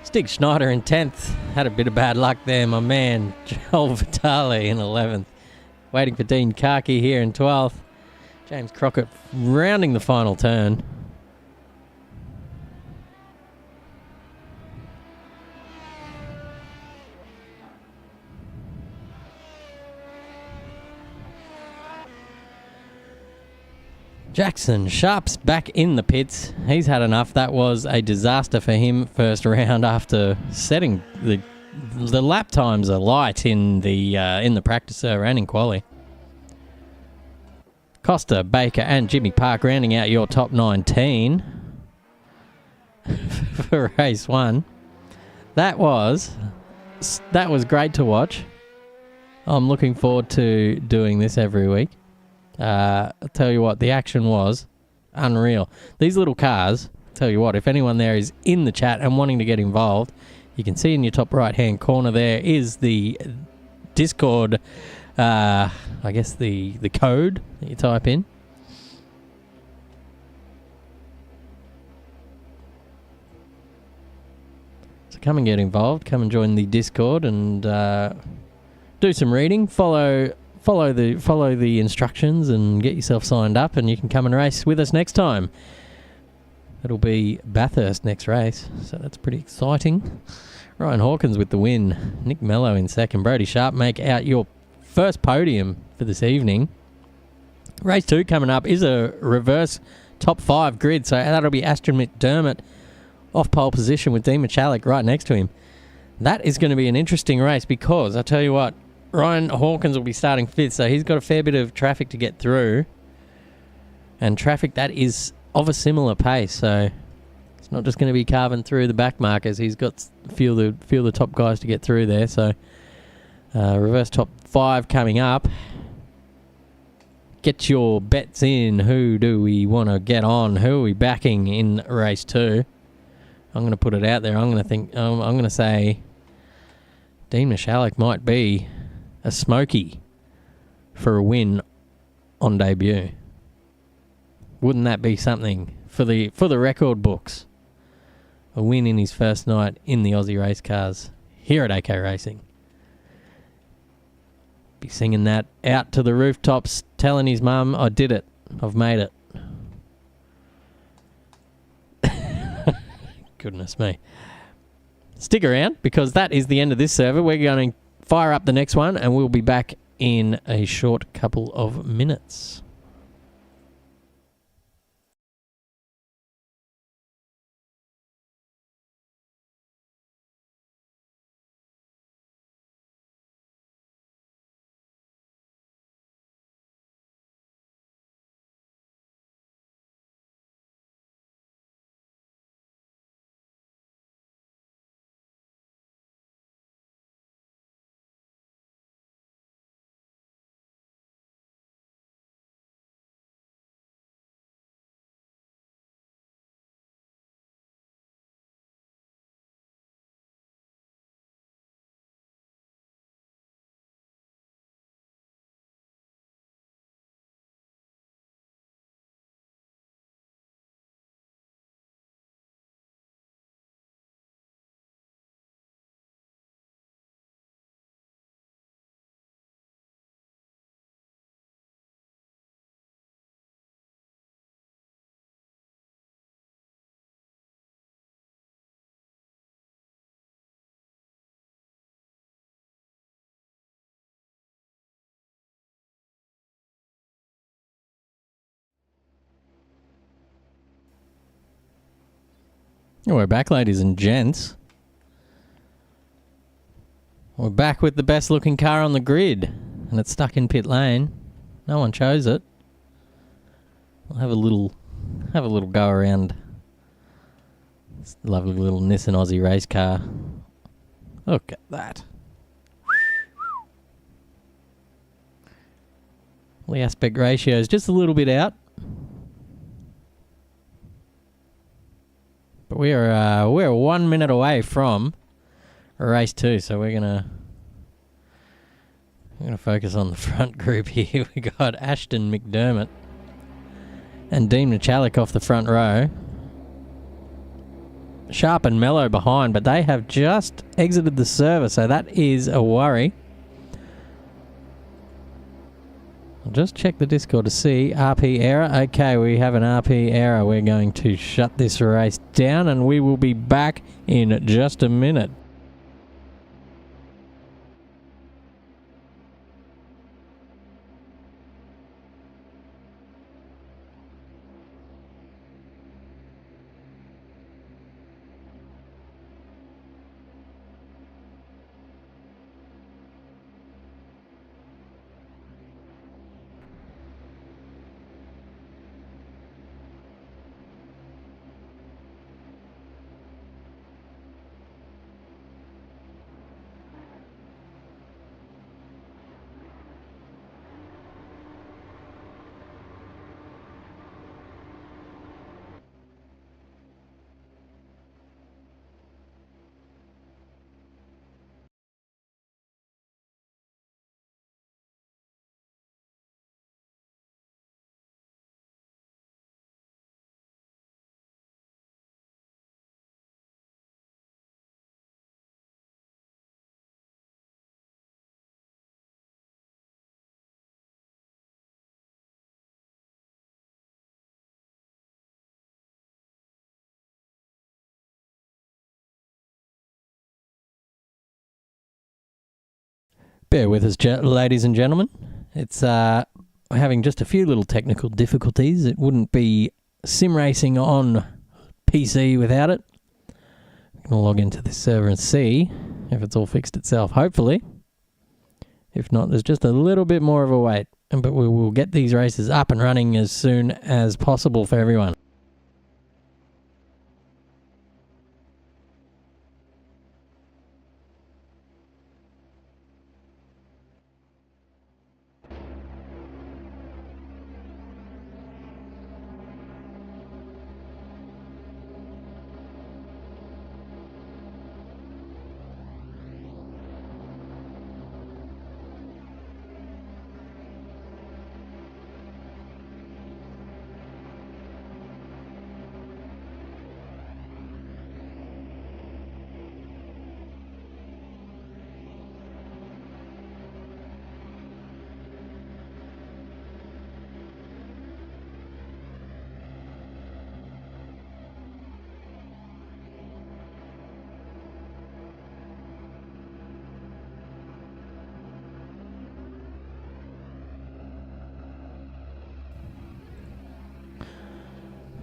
Stig Schneider in 10th. Had a bit of bad luck there, my man. Joel Vitale in 11th. Waiting for Dean Karki here in 12th. James Crockett rounding the final turn. Jackson Sharp's back in the pits. He's had enough. That was a disaster for him first round after setting the lap times alight in the practice and in quali. Costa, Baker and Jimmy Park rounding out your top 19 for race 1. That was great to watch. I'm looking forward to doing this every week. I'll tell you what, the action was unreal. These little cars, tell you what, if anyone there is in the chat and wanting to get involved, you can see in your top right hand corner there is the Discord, I guess the code that you type in. So come and get involved. Come and join the Discord and do some reading. Follow the instructions and get yourself signed up, and you can come and race with us next time. It'll be Bathurst next race, so that's pretty exciting. Ryan Hawkins with the win. Nick Mello in second. Brody Sharp make out your first podium for this evening. Race 2 coming up is a reverse top 5 grid. So that'll be Ashton McDermott off pole position with Dean Michalik right next to him. That is going to be an interesting race because, I tell you what, Ryan Hawkins will be starting 5th, so he's got a fair bit of traffic to get through. And traffic that is of a similar pace, so it's not just going to be carving through the back markers. He's got a few of the top guys to get through there, so reverse top 5 coming up. Get your bets in. Who do we want to get on? Who are we backing in race 2? I'm going to put it out there. I'm going to say Dean Michalik might be a smoky for a win on debut. Wouldn't that be something for the record books? A win in his first night in the Aussie race cars here at AK Racing. Be singing that out to the rooftops, telling his mum, I did it. I've made it. Goodness me. Stick around, because that is the end of this server. We're going to fire up the next one, and we'll be back in a short couple of minutes. We're back, ladies and gents. We're back with the best looking car on the grid, and it's stuck in pit lane. No one chose it. We'll have a little go around this lovely little Nissan Aussie race car. Look at that. The aspect ratio is just a little bit out. But we're 1 minute away from race 2, so we're gonna focus on the front group here. We got Ashton McDermott and Dean Michalik off the front row. Sharp and Mellow behind, but they have just exited the server, so that is a worry. I'll just check the Discord to see. RP error. Okay, we have an RP error. We're going to shut this race down, and we will be back in just a minute. Bear with us, ladies and gentlemen. It's we're having just a few little technical difficulties. It wouldn't be sim racing on PC without it. I'm going to log into this server and see if it's all fixed itself, hopefully. If not, there's just a little bit more of a wait. But we will get these races up and running as soon as possible for everyone.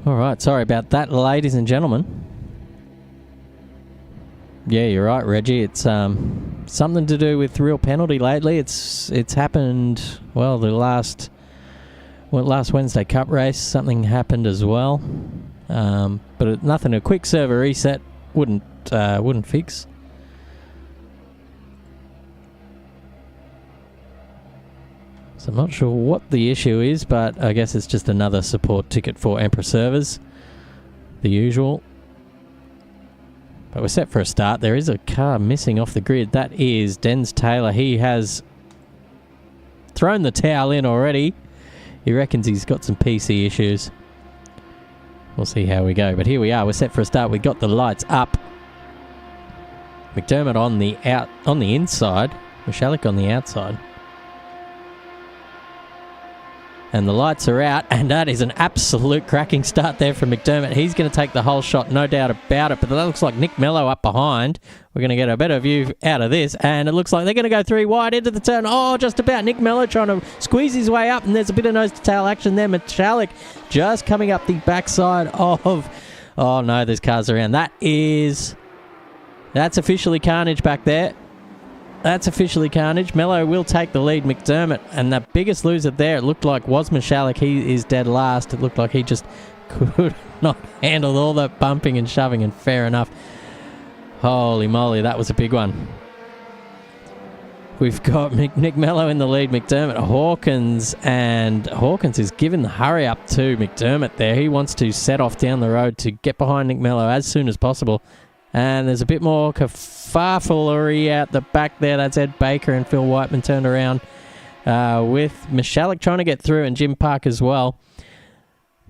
Alright, sorry about that, ladies and gentlemen. Yeah, you're right, Reggie. It's something to do with real penalty lately. It's happened, well, last Wednesday Cup race, something happened as well. But nothing a quick server reset wouldn't fix. So I'm not sure what the issue is, but I guess it's just another support ticket for Emperor servers. The usual. But we're set for a start. There is a car missing off the grid. That is Denz Taylor. He has thrown the towel in already. He reckons he's got some PC issues. We'll see how we go. But here we are. We're set for a start. We got the lights up. McDermott on the inside. Michalik on the outside. And the lights are out, and that is an absolute cracking start there from McDermott. He's going to take the whole shot, no doubt about it, but that looks like Nick Mello up behind. We're going to get a better view out of this, and it looks like they're going to go 3 wide into the turn. Oh, just about. Nick Mello trying to squeeze his way up, and there's a bit of nose-to-tail action there. Michalik just coming up the backside of... Oh, no, there's cars around. That's officially carnage back there. That's officially carnage. Mello will take the lead. McDermott, and the biggest loser there, it looked like, was Michalik. He is dead last. It looked like he just could not handle all that bumping and shoving, and fair enough. Holy moly, that was a big one. We've got Nick Mello in the lead. McDermott, Hawkins, and Hawkins is giving the hurry up to McDermott there. He wants to set off down the road to get behind Nick Mello as soon as possible. And there's a bit more kerfufflery out the back there. That's Ed Baker and Phil Whiteman turned around with Michalik trying to get through, and Jim Park as well.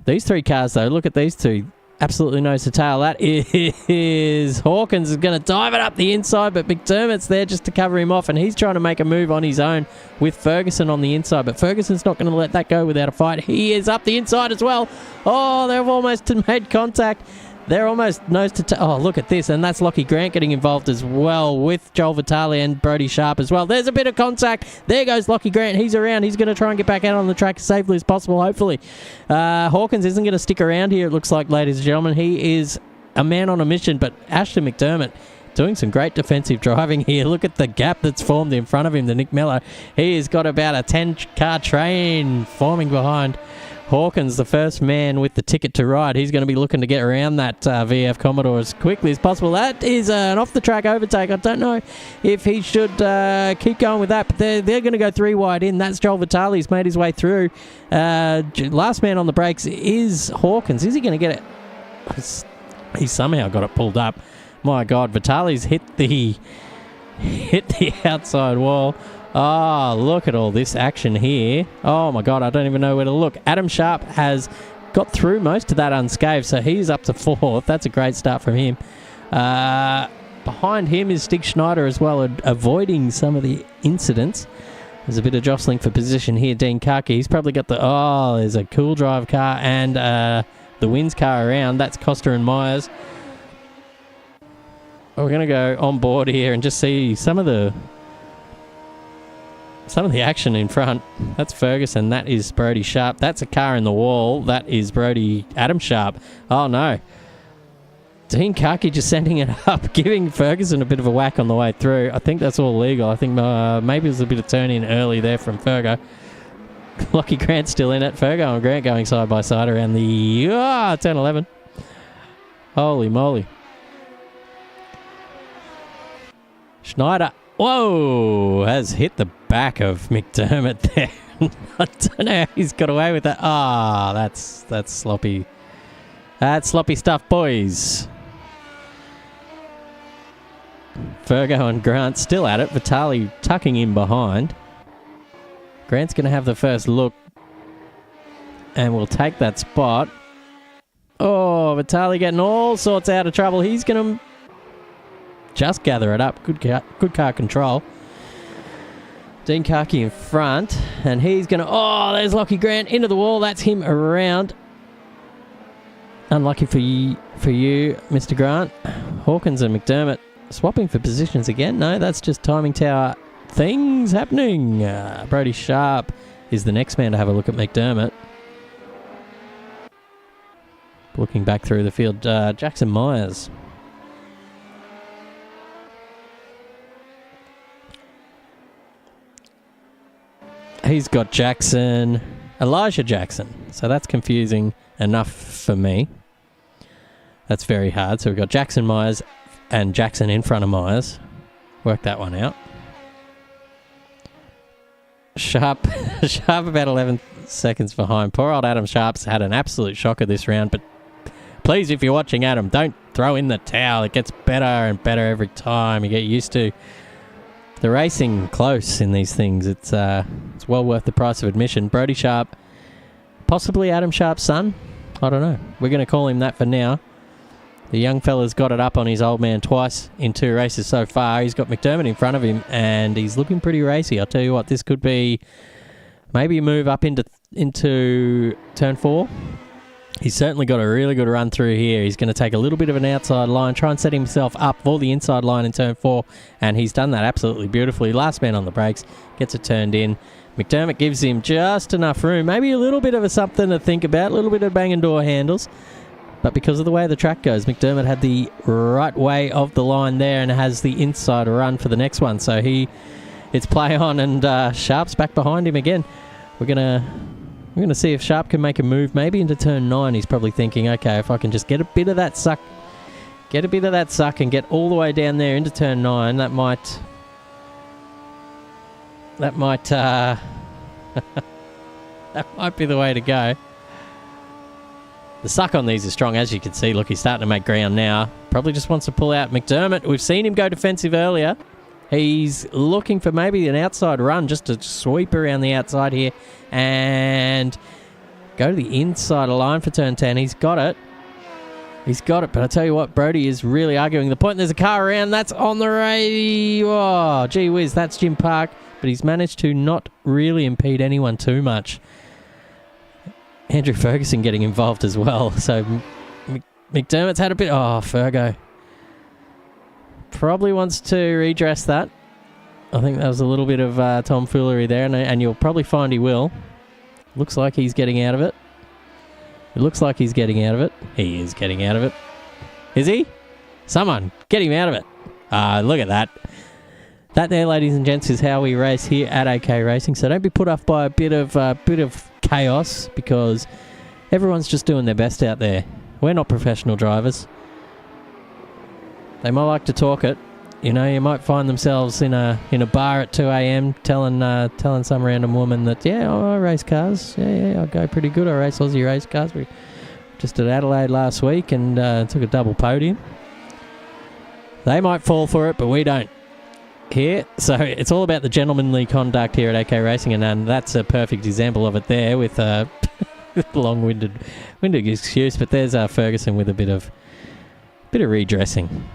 These 3 cars, though, look at these 2. Absolutely nose to tail. That is Hawkins is going to dive it up the inside, but McDermott's there just to cover him off, and he's trying to make a move on his own with Ferguson on the inside, but Ferguson's not going to let that go without a fight. He is up the inside as well. Oh, they've almost made contact. They're almost nose to tail. Oh, look at this. And that's Lockie Grant getting involved as well with Joel Vitale and Brody Sharp as well. There's a bit of contact. There goes Lockie Grant. He's around. He's going to try and get back out on the track as safely as possible, hopefully. Hawkins isn't going to stick around here, it looks like, ladies and gentlemen. He is a man on a mission, but Ashton McDermott doing some great defensive driving here. Look at the gap that's formed in front of him, the Nick Mello. He has got about a 10-car train forming behind Hawkins, the first man with the ticket to ride. He's going to be looking to get around that VF Commodore as quickly as possible. That is an off-the-track overtake. I don't know if he should keep going with that, but they're going to go 3 wide in. That's Joel Vitale. He's made his way through. Last man on the brakes is Hawkins. Is he going to get it? He somehow got it pulled up. My God, Vitale's hit the outside wall. Oh, look at all this action here. Oh, my God, I don't even know where to look. Adam Sharp has got through most of that unscathed, so he's up to 4th. That's a great start from him. Behind him is Stig Schneider as well, avoiding some of the incidents. There's a bit of jostling for position here. Dean Kaki, he's probably got there's a Cool Drive car and the Wins car around. That's Costa and Myers. We're going to go on board here and just see some of the some of the action in front. That's Ferguson. That is Brody Sharp. That's a car in the wall. That is Adam Sharp. Oh, no. Dean Kaki just sending it up, giving Ferguson a bit of a whack on the way through. I think that's all legal. I think maybe there's a bit of turn in early there from Fergo. Lockie Grant's still in it. Fergo and Grant going side by side around the 10-11. Holy moly. Schneider, whoa, has hit the back of McDermott there. I don't know how he's got away with that. That's sloppy. That's sloppy stuff, boys. Fergo and Grant still at it. Vitali tucking in behind. Grant's going to have the first look and will take that spot. Oh, Vitali getting all sorts out of trouble. He's going to just gather it up. Good car control. Dean Kaki in front, and he's going to... Oh, there's Lockie Grant into the wall. That's him around. Unlucky for you, Mr. Grant. Hawkins and McDermott swapping for positions again. No, that's just timing tower things happening. Brody Sharp is the next man to have a look at McDermott. Looking back through the field, Jackson Myers. He's got Elijah Jackson. So that's confusing enough for me. That's very hard. So we've got Jackson Myers and Jackson in front of Myers. Work that one out. Sharp about 11 seconds behind. Poor old Adam Sharp's had an absolute shocker this round, but please, if you're watching Adam, don't throw in the towel. It gets better and better every time. You get used to the racing close in these things. It's well worth the price of admission. Brody Sharp, possibly Adam Sharp's son. I don't know. We're going to call him that for now. The young fella's got it up on his old man twice in 2 races so far. He's got McDermott in front of him, and he's looking pretty racy. I'll tell you what, this could be maybe a move up into turn 4. He's certainly got a really good run through here. He's going to take a little bit of an outside line, try and set himself up for the inside line in turn 4, and he's done that absolutely beautifully. Last man on the brakes, gets it turned in. McDermott gives him just enough room, maybe a little bit of something to think about, a little bit of bang and door handles. But because of the way the track goes, McDermott had the right way of the line there and has the inside run for the next one. So it's play on, and Sharp's back behind him again. We're gonna see if Sharp can make a move, maybe into turn 9. He's probably thinking, okay, if I can just get a bit of that suck, and get all the way down there into turn 9, that might that might be the way to go. The suck on these is strong, as you can see. Look, he's starting to make ground now. Probably just wants to pull out McDermott. We've seen him go defensive earlier. He's looking for maybe an outside run just to sweep around the outside here and go to the inside line for turn 10. He's got it. But I tell you what, Brody is really arguing the point. There's a car around. That's on the radio. Oh, gee whiz, that's Jim Park. But he's managed to not really impede anyone too much. Andrew Ferguson getting involved as well. So McDermott's had a bit... Oh, Fergo. Probably wants to redress that. I think that was a little bit of tomfoolery there, and you'll probably find he will. Looks like he's getting out of it. He is getting out of it. Is he? Someone, get him out of it. Look at that. That there, ladies and gents, is how we race here at AK Racing. So don't be put off by a bit of chaos, because everyone's just doing their best out there. We're not professional drivers. They might like to talk it. You know, you might find themselves in a bar at 2 a.m. telling some random woman that, I race cars. Yeah, I go pretty good. I race Aussie race cars. We just at Adelaide last week and took a double podium. They might fall for it, but we don't here. So it's all about the gentlemanly conduct here at AK Racing, and that's a perfect example of it there with a long-winded excuse. But there's Ferguson with a bit of redressing.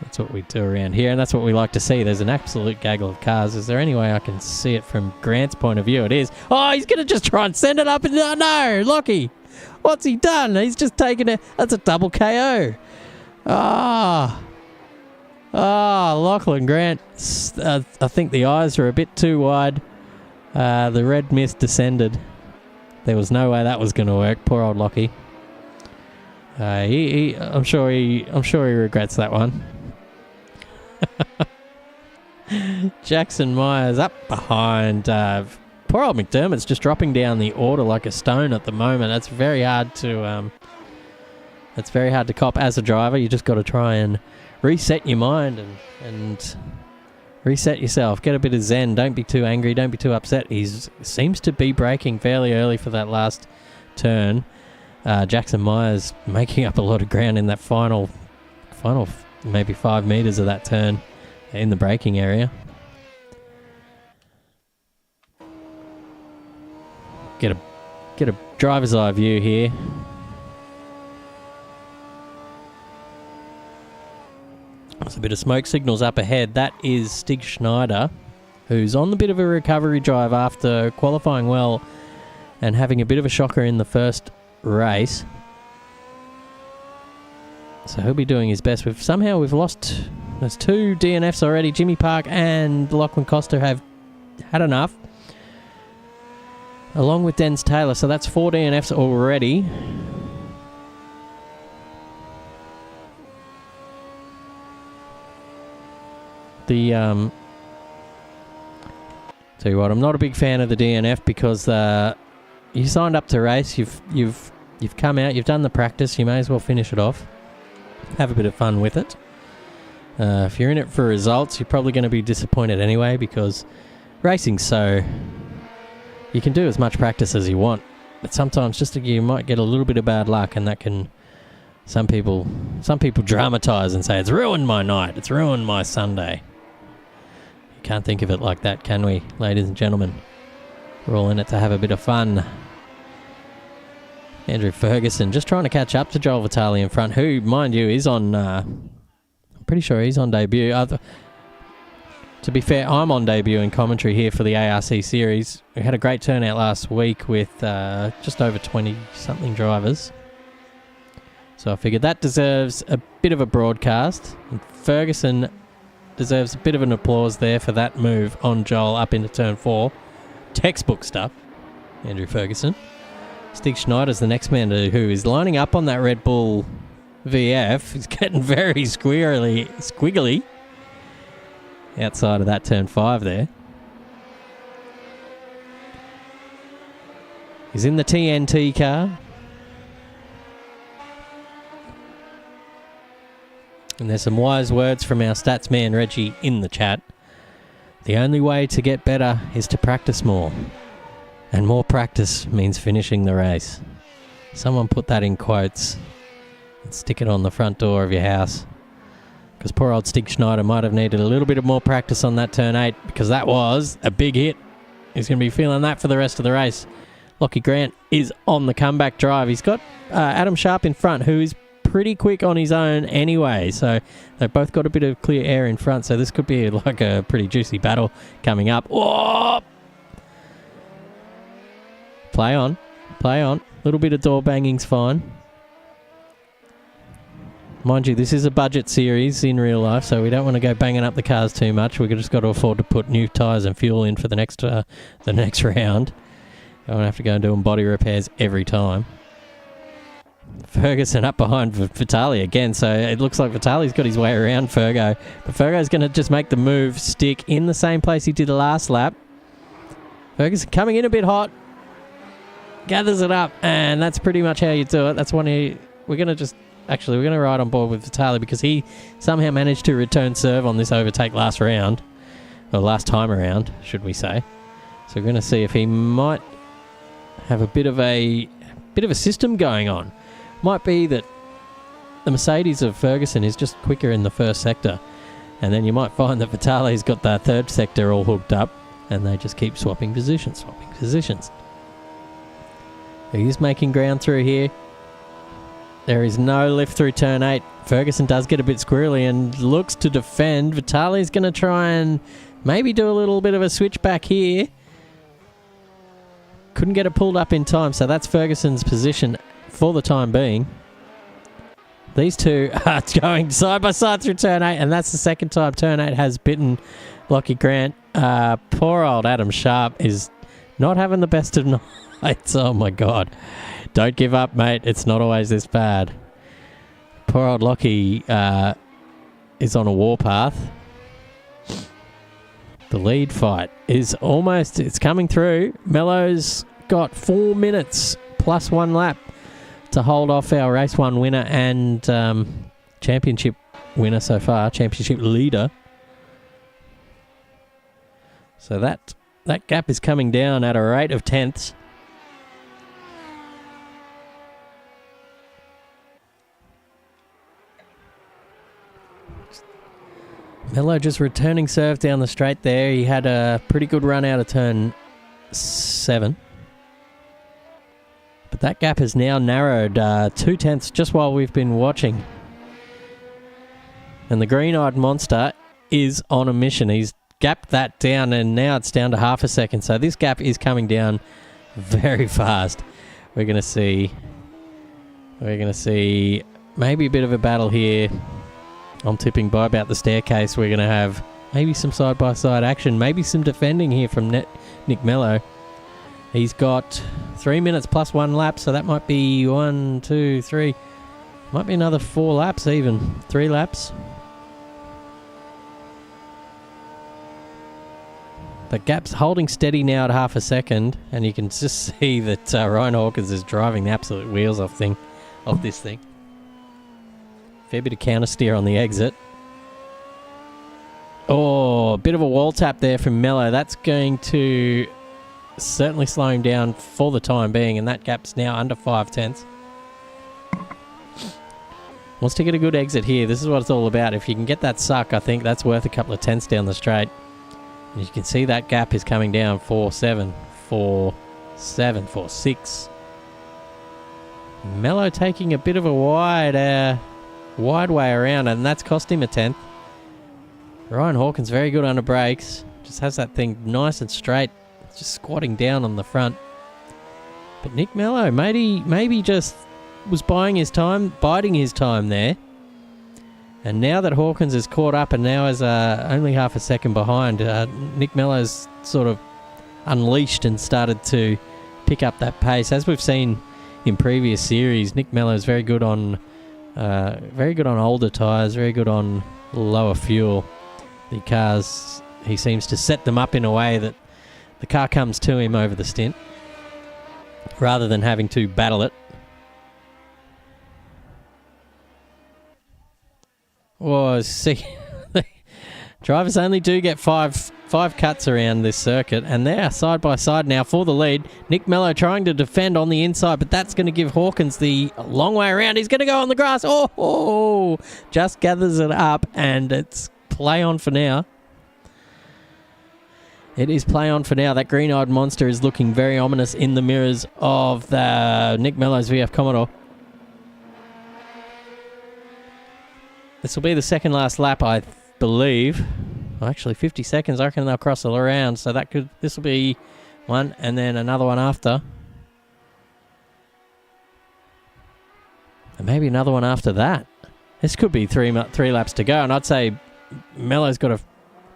That's what we do around here, and that's what we like to see. There's an absolute gaggle of cars. Is there any way I can see it from Grant's point of view? It is. Oh, he's going to just try and send it up. And no, Lockie. What's he done? He's just taken it. That's a double KO. Lachlan Grant. I think the eyes are a bit too wide The red mist descended. There was no way that was going to work. Poor old Lockie. I'm sure he regrets that one. Jackson Myers up behind. Poor old McDermott's just dropping down the order like a stone at the moment. That's very hard to cop as a driver. You just got to try and reset your mind and reset yourself. Get a bit of zen. Don't be too angry. Don't be too upset. He seems to be braking fairly early for that last turn. Jackson Myers making up a lot of ground in that final maybe 5 meters of that turn in the braking area. Get a driver's eye view here. There's a bit of smoke signals up ahead. That is Stig Schneider, who's on the bit of a recovery drive after qualifying well and having a bit of a shocker in the first race. So he'll be doing his best. We've lost. There's 2 DNFs already. Jimmy Park and Lachlan Costa have had enough, along with Denz Taylor. So that's 4 DNFs already. Tell you what, I'm not a big fan of the DNF because you signed up to race. You've come out. You've done the practice. You may as well finish it off. Have a bit of fun with it. If you're in it for results, you're probably going to be disappointed anyway because racing's so... You can do as much practice as you want, but sometimes you might get a little bit of bad luck, and that can... Some people dramatise and say, it's ruined my night, it's ruined my Sunday. You can't think of it like that, can we, ladies and gentlemen? We're all in it to have a bit of fun. Andrew Ferguson just trying to catch up to Joel Vitale in front, who, mind you, is on... I'm pretty sure he's on debut. To be fair, I'm on debut in commentary here for the ARC series. We had a great turnout last week with just over 20-something drivers. So I figured that deserves a bit of a broadcast. And Ferguson deserves a bit of an applause there for that move on Joel up into turn 4. Textbook stuff, Andrew Ferguson. Stig Schneider's the next man who is lining up on that Red Bull VF. He's getting very squiggly outside of that turn 5 there. He's in the TNT car. And there's some wise words from our stats man Reggie in the chat. The only way to get better is to practice more. And more practice means finishing the race. Someone put that in quotes and stick it on the front door of your house. Because poor old Stig Schneider might have needed a little bit of more practice on that turn 8, because that was a big hit. He's going to be feeling that for the rest of the race. Lockie Grant is on the comeback drive. He's got Adam Sharp in front, who is pretty quick on his own anyway. So they've both got a bit of clear air in front. So this could be like a pretty juicy battle coming up. Oh! Play on. A little bit of door banging's fine. Mind you, this is a budget series in real life, so we don't want to go banging up the cars too much. We've just got to afford to put new tyres and fuel in for the next round. I won't have to go and do body repairs every time. Ferguson up behind Vitale again, so it looks like Vitale's got his way around Fergo. But Fergo's going to just make the move stick in the same place he did the last lap. Ferguson coming in a bit hot. Gathers it up, and that's pretty much how you do it. That's one we're going to ride on board with Vitale because he somehow managed to return serve on this overtake last round. Or last time around, should we say. So we're going to see if he might have a bit of a system going on. Might be that the Mercedes of Ferguson is just quicker in the first sector, and then you might find that Vitale's got the third sector all hooked up, and they just keep swapping positions. He's making ground through here. There is no lift through turn 8. Ferguson does get a bit squirrely and looks to defend. Vitale's going to try and maybe do a little bit of a switch back here. Couldn't get it pulled up in time, so that's Ferguson's position for the time being. These two are going side by side through turn 8, and that's the second time turn 8 has bitten Lockie Grant. Poor old Adam Sharp is Not having the best of nights. Oh, my God. Don't give up, mate. It's not always this bad. Poor old Lockie is on a warpath. The lead fight is almost... It's coming through. Mello's got 4 minutes plus 1 lap to hold off our race 1 winner and championship winner so far. Championship leader. So that gap is coming down at a rate of tenths. Mello just returning serve down the straight there. He had a pretty good run out of turn 7. But that gap has now narrowed 2 tenths just while we've been watching. And the green-eyed monster is on a mission. He's gapped that down and now it's down to half a second. So this gap is coming down very fast. We're going to see maybe a bit of a battle here. I'm tipping by about the staircase. We're going to have maybe some side-by-side action, maybe some defending here from Nick Mello. He's got 3 minutes plus 1 lap, so that might be 1, 2, 3. Might be another 4 laps even. 3 laps. The gap's holding steady now at half a second, and you can just see that Ryan Hawkins is driving the absolute wheels off this thing. Fair bit of counter steer on the exit. Oh, a bit of a wall tap there from Mello. That's going to certainly slow him down for the time being, and that gap's now under 5 tenths. Wants to get a good exit here. This is what it's all about. If you can get that suck, I think that's worth a couple of tenths down the straight. And you can see that gap is coming down 4-7, 4-7, 4-6. Mello taking a bit of a wide way around, and that's cost him a tenth. Ryan Hawkins very good under brakes. Just has that thing nice and straight. Just squatting down on the front. But Nick Mello maybe just was biding his time there. And now that Hawkins is caught up and now is only half a second behind, Nick Mello's sort of unleashed and started to pick up that pace. As we've seen in previous series, Nick Mello's very good on older tyres, very good on lower fuel. The cars, he seems to set them up in a way that the car comes to him over the stint rather than having to battle it. Oh, see, drivers only do get five cuts around this circuit, and they're side by side now for the lead. Nick Mello trying to defend on the inside, but that's going to give Hawkins the long way around. He's going to go on the grass. Oh, just gathers it up, and it's play on for now. It is play on for now. That green-eyed monster is looking very ominous in the mirrors of the Nick Mello's VF Commodore. This will be the second last lap, I believe. Well, actually, 50 seconds. I reckon they'll cross it around. So this will be one, and then another one after, and maybe another one after that. This could be three laps to go, and I'd say Mello's got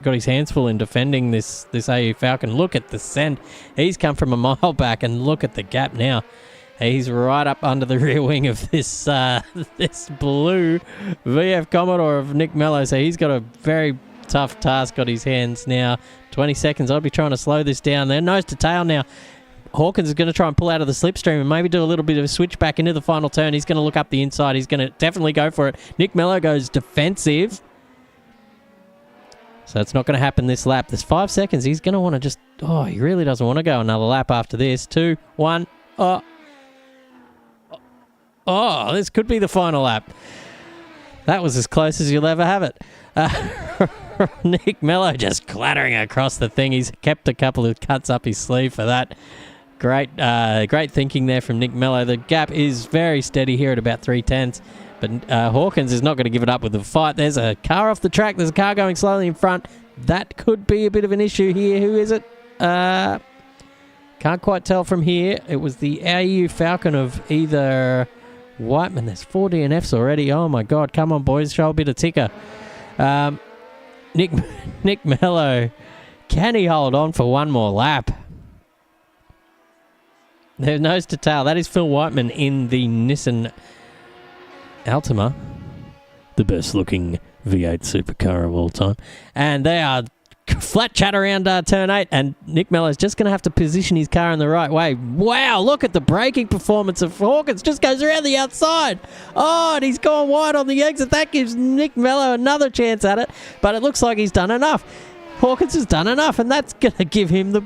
his hands full in defending this AU Falcon. Look at the send. He's come from a mile back, and look at the gap now. He's right up under the rear wing of this blue VF Commodore of Nick Mello. So he's got a very tough task on his hands now. 20 seconds. I'll be trying to slow this down there. Nose to tail now. Hawkins is going to try and pull out of the slipstream and maybe do a little bit of a switch back into the final turn. He's going to look up the inside. He's going to definitely go for it. Nick Mello goes defensive. So it's not going to happen this lap. There's 5 seconds. He's going to want to just... Oh, he really doesn't want to go another lap after this. 2, 1. Oh, this could be the final lap. That was as close as you'll ever have it. Nick Mello just clattering across the thing. He's kept a couple of cuts up his sleeve for that. Great thinking there from Nick Mello. The gap is very steady here at about 3 tenths. But Hawkins is not going to give it up with the fight. There's a car off the track. There's a car going slowly in front. That could be a bit of an issue here. Who is it? Can't quite tell from here. It was the AU Falcon of either... Whiteman. There's 4 DNFs already. Oh my God. Come on, boys. Show a bit of ticker. Nick Mello. Can he hold on for one more lap? They're nose to tail. That is Phil Whiteman in the Nissan Altima, the best looking V8 supercar of all time. And they are flat chat around turn 8, and Nick Mellow's just going to have to position his car in the right way. Wow, look at the braking performance of Hawkins. Just goes around the outside. Oh, and he's gone wide on the exit. That gives Nick Mellow another chance at it, but it looks like he's done enough. Hawkins has done enough, and that's going to give him the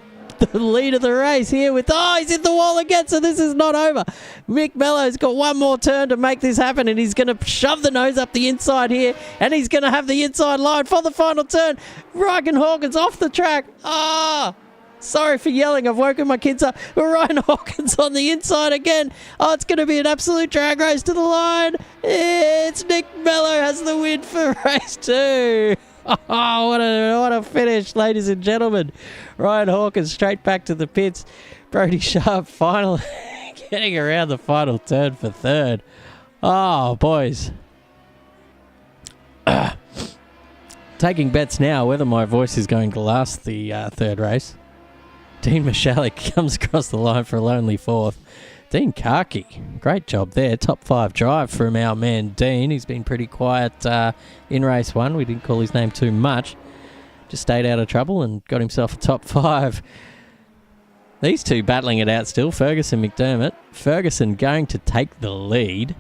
lead of the race here with... Oh, he's hit the wall again, so this is not over. Mick Mellow's got one more turn to make this happen, and he's going to shove the nose up the inside here, and he's going to have the inside line for the final turn. Ryan Hawkins off the track. Ah! Sorry for yelling. I've woken my kids up. But Ryan Hawkins on the inside again. Oh, it's going to be an absolute drag race to the line. It's Nick Mellow has the win for race 2. Oh, what a finish, ladies and gentlemen. Ryan Hawkins straight back to the pits. Brody Sharp finally getting around the final turn for third. Oh, boys. Taking bets now whether my voice is going to last the third race. Dean Michalik comes across the line for a lonely fourth. Dean Karki, great job there. Top 5 drive from our man Dean. He's been pretty quiet in race 1. We didn't call his name too much. Just stayed out of trouble and got himself a top 5. These two battling it out still. Ferguson, McDermott. Ferguson going to take the lead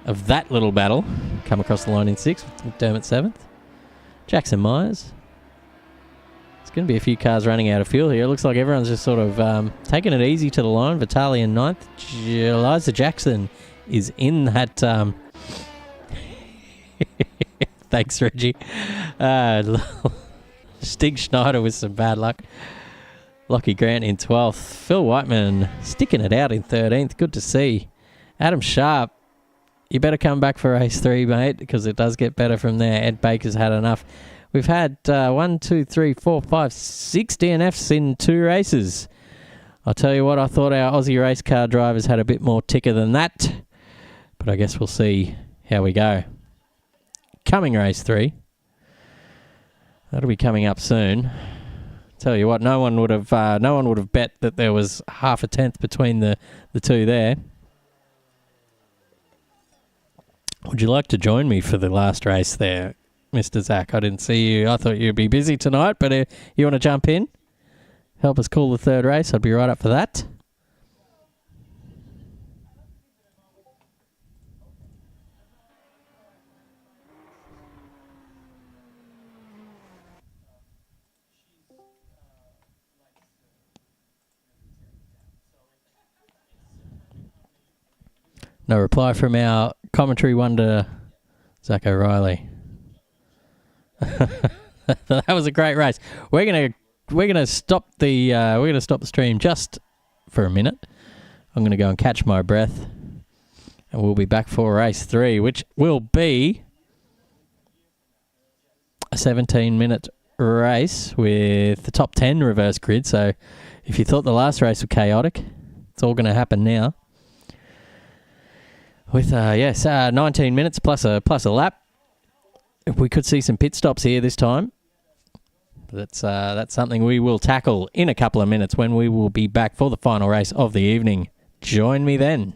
of that little battle. Come across the line in 6th. McDermott 7th. Jackson Myers. Going to be a few cars running out of fuel here. It looks like everyone's just sort of taking it easy to the line. Vitaly in 9th. Eliza Jackson is in that... Thanks, Reggie. Stig Schneider with some bad luck. Lockie Grant in 12th. Phil Whiteman sticking it out in 13th. Good to see. Adam Sharp, you better come back for race 3, mate, because it does get better from there. Ed Baker's had enough. We've had 6 DNFs in 2 races. I'll tell you what, I thought our Aussie race car drivers had a bit more ticker than that. But I guess we'll see how we go. Coming race 3. That'll be coming up soon. Tell you what, no one would have bet that there was half a tenth between the two there. Would you like to join me for the last race there, Mr. Zach? I didn't see you. I thought you'd be busy tonight, but you want to jump in? Help us call the third race. I'd be right up for that. No reply from our commentary wonder, Zach O'Reilly. That was a great race. We're gonna stop the stream just for a minute. I'm gonna go and catch my breath, and we'll be back for race 3, which will be a 17-minute race with the top 10 reverse grid. So, if you thought the last race was chaotic, it's all going to happen now. With 19 minutes plus a lap. If we could see some pit stops here this time, that's something we will tackle in a couple of minutes when we will be back for the final race of the evening. Join me then.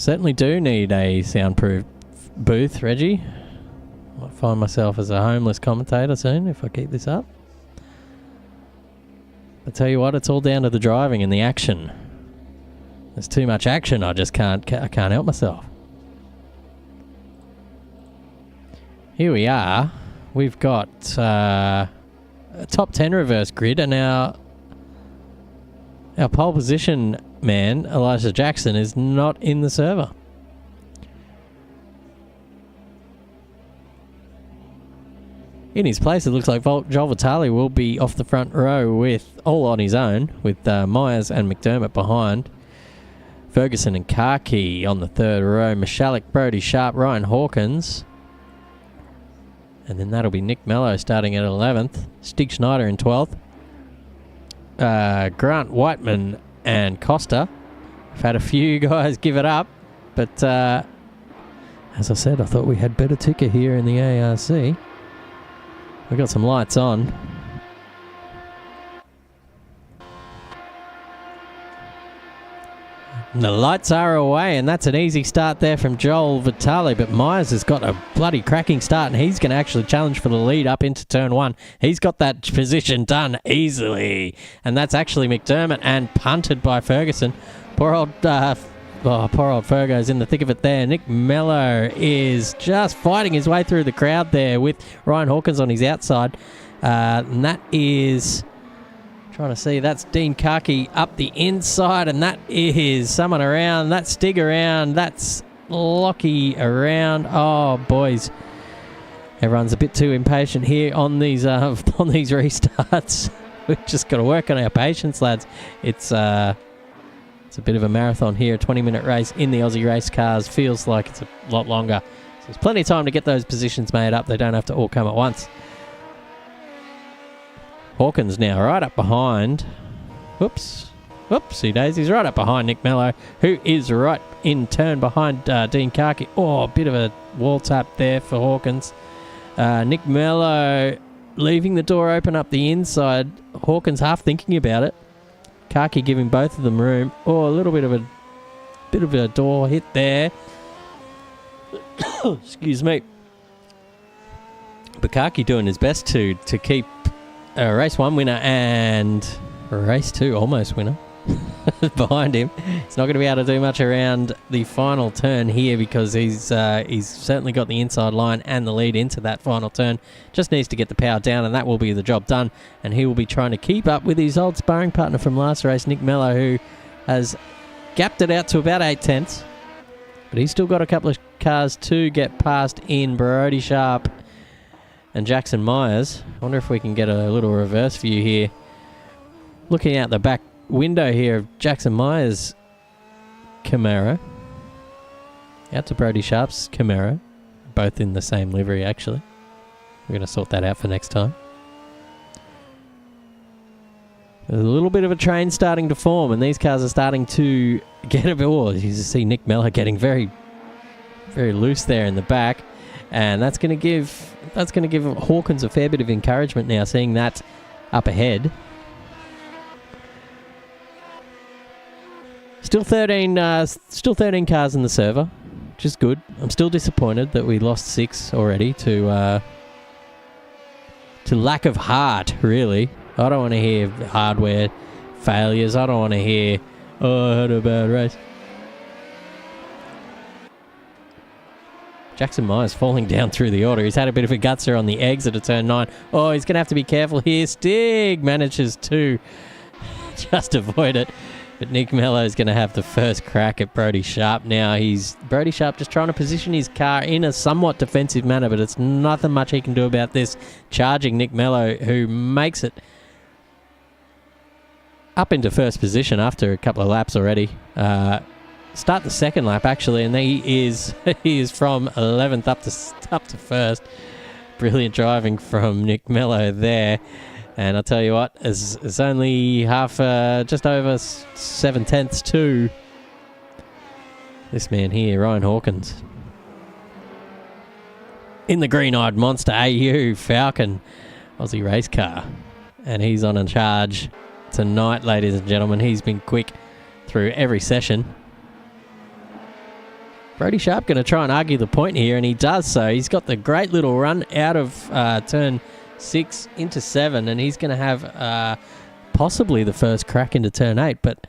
Certainly do need a soundproof booth, Reggie. Might find myself as a homeless commentator soon if I keep this up. I tell you what, it's all down to the driving and the action. There's too much action. I just can't help myself. Here we are. We've got a top 10 reverse grid, and our pole position man, Elijah Jackson, is not in the server. In his place, it looks like Joel Vitale will be off the front row with all on his own, with Myers and McDermott behind. Ferguson and Karki on the third row. Michalek, Brody Sharp, Ryan Hawkins. And then that'll be Nick Mello starting at 11th. Stig Schneider in 12th. Grant Whiteman and Costa. I've had a few guys give it up, but as I said, I thought we had better ticker here in the ARC. We've got some lights on. And the lights are away, and that's an easy start there from Joel Vitale, but Myers has got a bloody cracking start, and he's going to actually challenge for the lead up into turn one. He's got that position done easily, and that's actually McDermott, and punted by Ferguson. Poor old Fergo's in the thick of it there. Nick Mello is just fighting his way through the crowd there with Ryan Hawkins on his outside. And that is... Trying to see, that's Dean Karki up the inside, and that is someone around. That's Stig around. That's Lockie around. Oh, boys. Everyone's a bit too impatient here on these restarts. We've just got to work on our patience, lads. It's a bit of a marathon here, a 20-minute race in the Aussie race cars. Feels like it's a lot longer. So there's plenty of time to get those positions made up. They don't have to all come at once. Hawkins now right up behind. Whoopsie daisies, right up behind Nick Mello, who is right in turn behind Dean Karki. Oh, a bit of a wall tap there for Hawkins. Nick Mello leaving the door open up the inside. Hawkins half thinking about it. Karki giving both of them room. Oh, a little bit of a door hit there. Excuse me. But Karki doing his best to keep race one winner and race two almost winner behind him. He's not going to be able to do much around the final turn here because he's certainly got the inside line and the lead into that final turn. Just needs to get the power down, and that will be the job done. And he will be trying to keep up with his old sparring partner from last race, Nick Mello, who has gapped it out to about 8/10. But he's still got a couple of cars to get past in Brody Sharp and Jackson Myers. I wonder if we can get a little reverse view here. Looking out the back window here of Jackson Myers' Camaro. Out to Brody Sharp's Camaro. Both in the same livery, actually. We're going to sort that out for next time. There's a little bit of a train starting to form, and these cars are starting to get a bit... Oh, you see Nick Mello getting very, very loose there in the back. And that's going to give Hawkins a fair bit of encouragement now, seeing that up ahead. Still 13 cars in the server, which is good. I'm still disappointed that we lost 6 already to lack of heart, really. I don't want to hear hardware failures. I don't want to hear, oh, I had a bad race. Jackson Myers falling down through the order. He's had a bit of a gutser on the exit of turn 9. Oh, he's going to have to be careful here. Stig manages to just avoid it. But Nick Mello is going to have the first crack at Brody Sharp now. Brody Sharp just trying to position his car in a somewhat defensive manner, but it's nothing much he can do about this. Charging Nick Mello, who makes it up into first position after a couple of laps already. Start the second lap, actually, and he is from 11th up to first. Brilliant driving from Nick Mello there. And I'll tell you what, it's only just over 7/10 to this man here, Ryan Hawkins. In the green-eyed monster AU Falcon Aussie race car. And he's on a charge tonight, ladies and gentlemen. He's been quick through every session. Brody Sharp going to try and argue the point here, and he does so. He's got the great little run out of turn 6 into 7, and he's going to have possibly the first crack into turn 8, but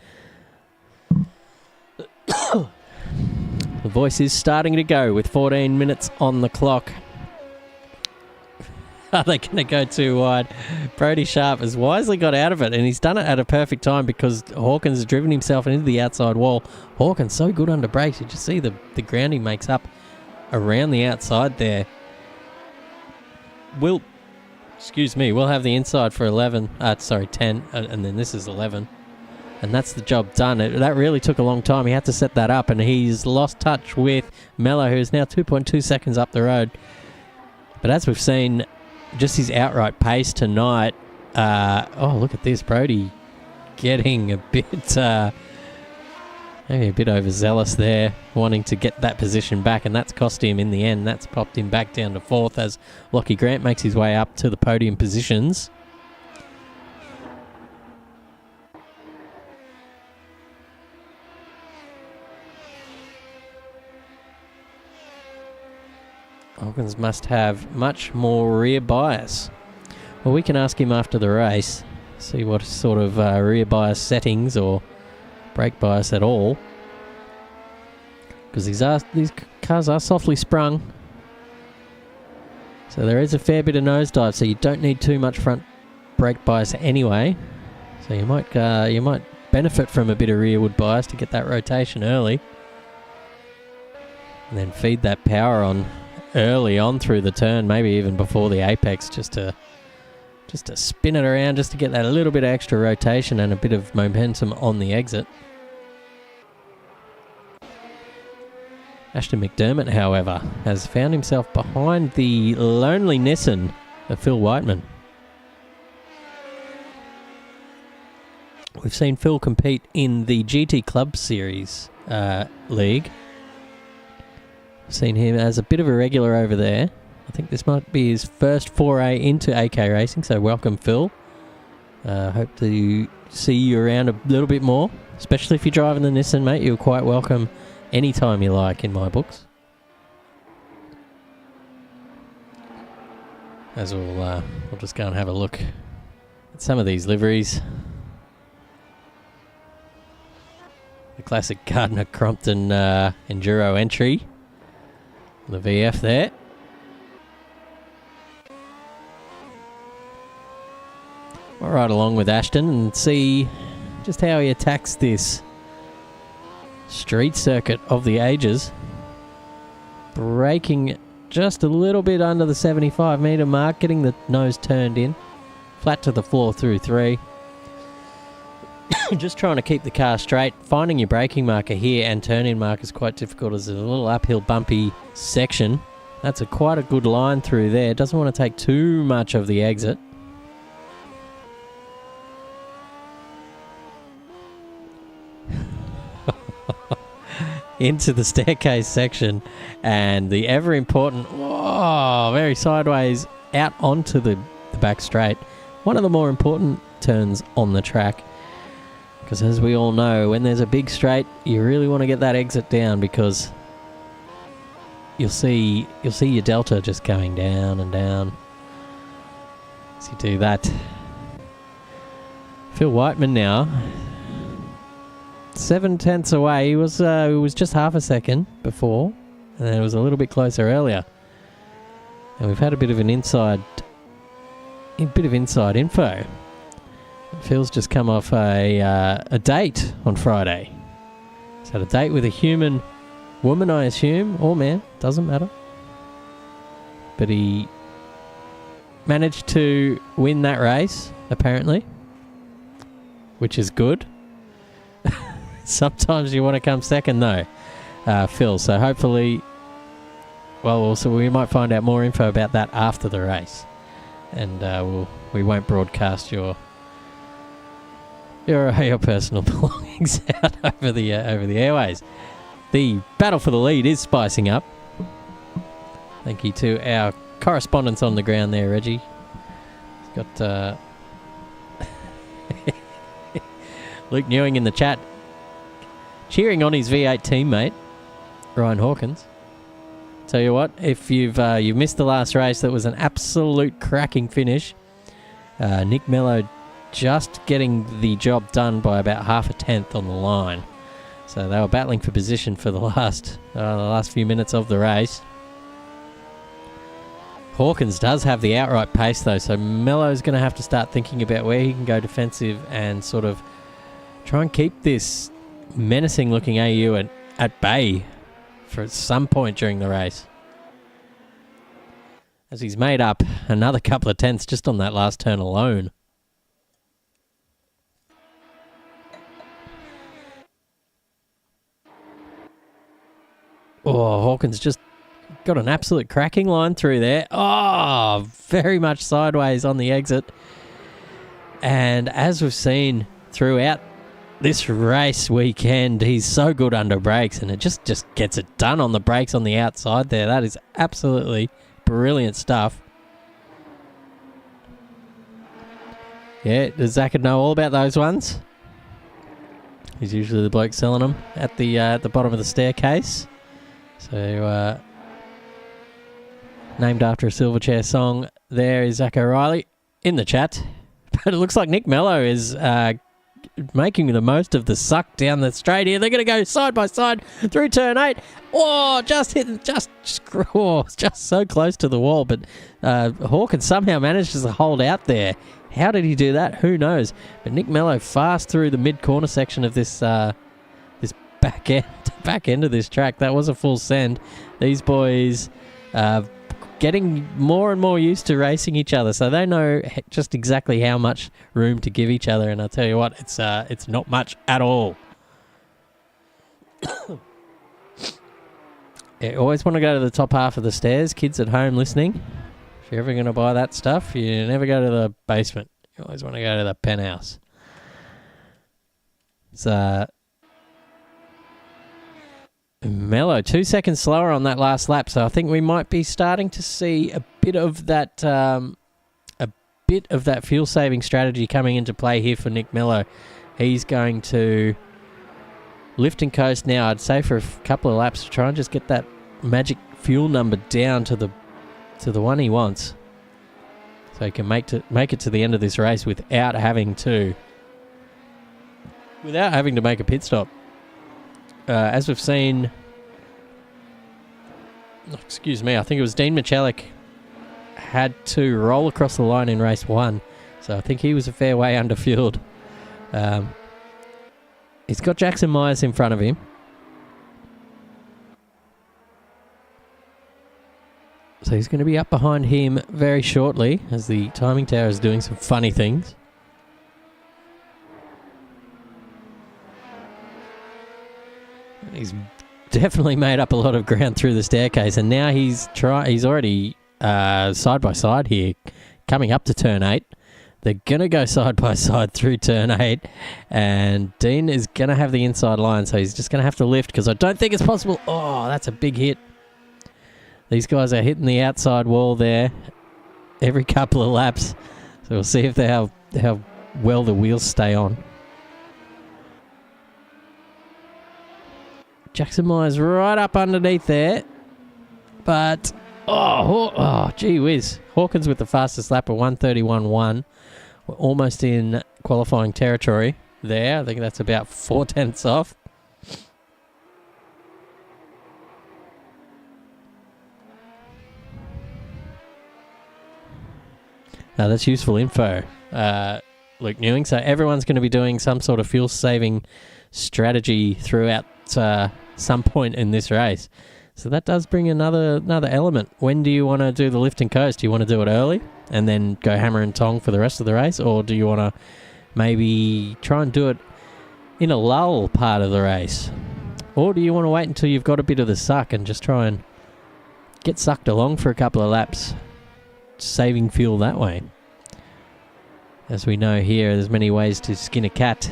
the voice is starting to go with 14 minutes on the clock. Are they going to go too wide? Brody Sharp has wisely got out of it, and he's done it at a perfect time because Hawkins has driven himself into the outside wall. Hawkins so good under brakes. You just see the ground he makes up around the outside there. We'll have the inside for 10, and then this is 11. And that's the job done. That really took a long time. He had to set that up, and he's lost touch with Mello, who's now 2.2 seconds up the road. But as we've seen, just his outright pace tonight. Look at this. Brody getting a bit, maybe a bit overzealous there, wanting to get that position back, and that's cost him in the end. That's popped him back down to 4th as Lockie Grant makes his way up to the podium positions. Hawkins must have much more rear bias. Well, we can ask him after the race, see what sort of rear bias settings or brake bias at all. Because these cars are softly sprung. So there is a fair bit of nosedive, so you don't need too much front brake bias anyway. So you might benefit from a bit of rearward bias to get that rotation early. And then feed that power on early on through the turn, maybe even before the apex, just to spin it around, just to get that a little bit of extra rotation and a bit of momentum on the exit. Ashton McDermott, however, has found himself behind the lonely Nissan of Phil Whiteman. We've seen Phil compete in the GT Club Series league. Seen him as a bit of a regular over there. I think this might be his first foray into AK racing, so welcome, Phil. Hope to see you around a little bit more, especially if you're driving the Nissan, mate. You're quite welcome anytime you like in my books. As we'll just go and have a look at some of these liveries. The classic Gardner Crompton Enduro entry. The VF there. We'll ride along with Ashton and see just how he attacks this street circuit of the ages. Braking just a little bit under the 75 metre mark, getting the nose turned in. Flat to the floor through 3. Just trying to keep the car straight. Finding your braking marker here and turn-in marker is quite difficult as there's a little uphill bumpy section. That's quite a good line through there. Doesn't want to take too much of the exit. Into the staircase section and the ever important, very sideways out onto the back straight. One of the more important turns on the track. Because as we all know, when there's a big straight, you really want to get that exit down because you'll see your delta just going down and down as you do that. Phil Whiteman now, 7/10 away. He was just half a second before, and then it was a little bit closer earlier. And we've had a bit of inside info. Phil's just come off a date on Friday. He's had a date with a human woman, I assume, or man, doesn't matter. But he managed to win that race, apparently, which is good. Sometimes you want to come second, though, Phil. So hopefully, we might find out more info about that after the race, and we won't broadcast your personal belongings out over the airways. The battle for the lead is spicing up. Thank you to our correspondents on the ground there, Reggie. He's got Luke Newing in the chat, cheering on his V8 teammate. Ryan Hawkins. Tell you what, if you've missed the last race, that was an absolute cracking finish. Nick Mello just getting the job done by about half a tenth on the line. So they were battling for position for the last few minutes of the race. Hawkins does have the outright pace though, so Mello's going to have to start thinking about where he can go defensive and sort of try and keep this menacing looking AU at bay for some point during the race, as he's made up another couple of tenths just on that last turn alone. Oh, Hawkins just got an absolute cracking line through there. Oh, very much sideways on the exit. And as we've seen throughout this race weekend, he's so good under brakes, and it just gets it done on the brakes on the outside there. That is absolutely brilliant stuff. Yeah, does Zach know all about those ones? He's usually the bloke selling them at the bottom of the staircase. So, named after a Silverchair song, there is Zach O'Reilly in the chat. But it looks like Nick Mello is making the most of the suck down the straight here. They're going to go side by side through turn 8. Oh, just so close to the wall. But Hawkins somehow manages to hold out there. How did he do that? Who knows? But Nick Mello fast through the mid-corner section of this this back end of this track. That was a full send. These boys getting more and more used to racing each other, so they know just exactly how much room to give each other. And I'll tell you what, it's not much at all. You always want to go to the top half of the stairs, kids at home listening. If you're ever going to buy that stuff, you never go to the basement. You always want to go to the penthouse. So Mello 2 seconds slower on that last lap, so I think we might be starting to see a bit of that fuel saving strategy coming into play here for Nick Mello. He's going to lift and coast now, I'd say, for a couple of laps to try and just get that magic fuel number down to the one he wants, so he can make it to the end of this race without having to make a pit stop. As we've seen, excuse me, I think it was Dean Michalik had to roll across the line in race 1, so I think he was a fair way under-fueled. He's got Jackson Myers in front of him. So he's going to be up behind him very shortly, as the timing tower is doing some funny things. He's definitely made up a lot of ground through the staircase, and now he's already side by side here, coming up to turn 8. They're going to go side by side through turn 8, and Dean is going to have the inside line, so he's just going to have to lift, because I don't think it's possible. Oh, that's a big hit. These guys are hitting the outside wall there every couple of laps, so we'll see if how well the wheels stay on. Jackson Myers right up underneath there, but gee whiz. Hawkins with the fastest lap of 1:31.1. We're almost in qualifying territory there. I think that's about 4 tenths off. Now that's useful info, Luke Newing. So everyone's going to be doing some sort of fuel saving strategy throughout some point in this race. So that does bring another element. When do you want to do the lift and coast? Do you want to do it early and then go hammer and tong for the rest of the race? Or do you want to maybe try and do it in a lull part of the race? Or do you want to wait until you've got a bit of the suck and just try and get sucked along for a couple of laps, saving fuel that way? As we know here, there's many ways to skin a cat.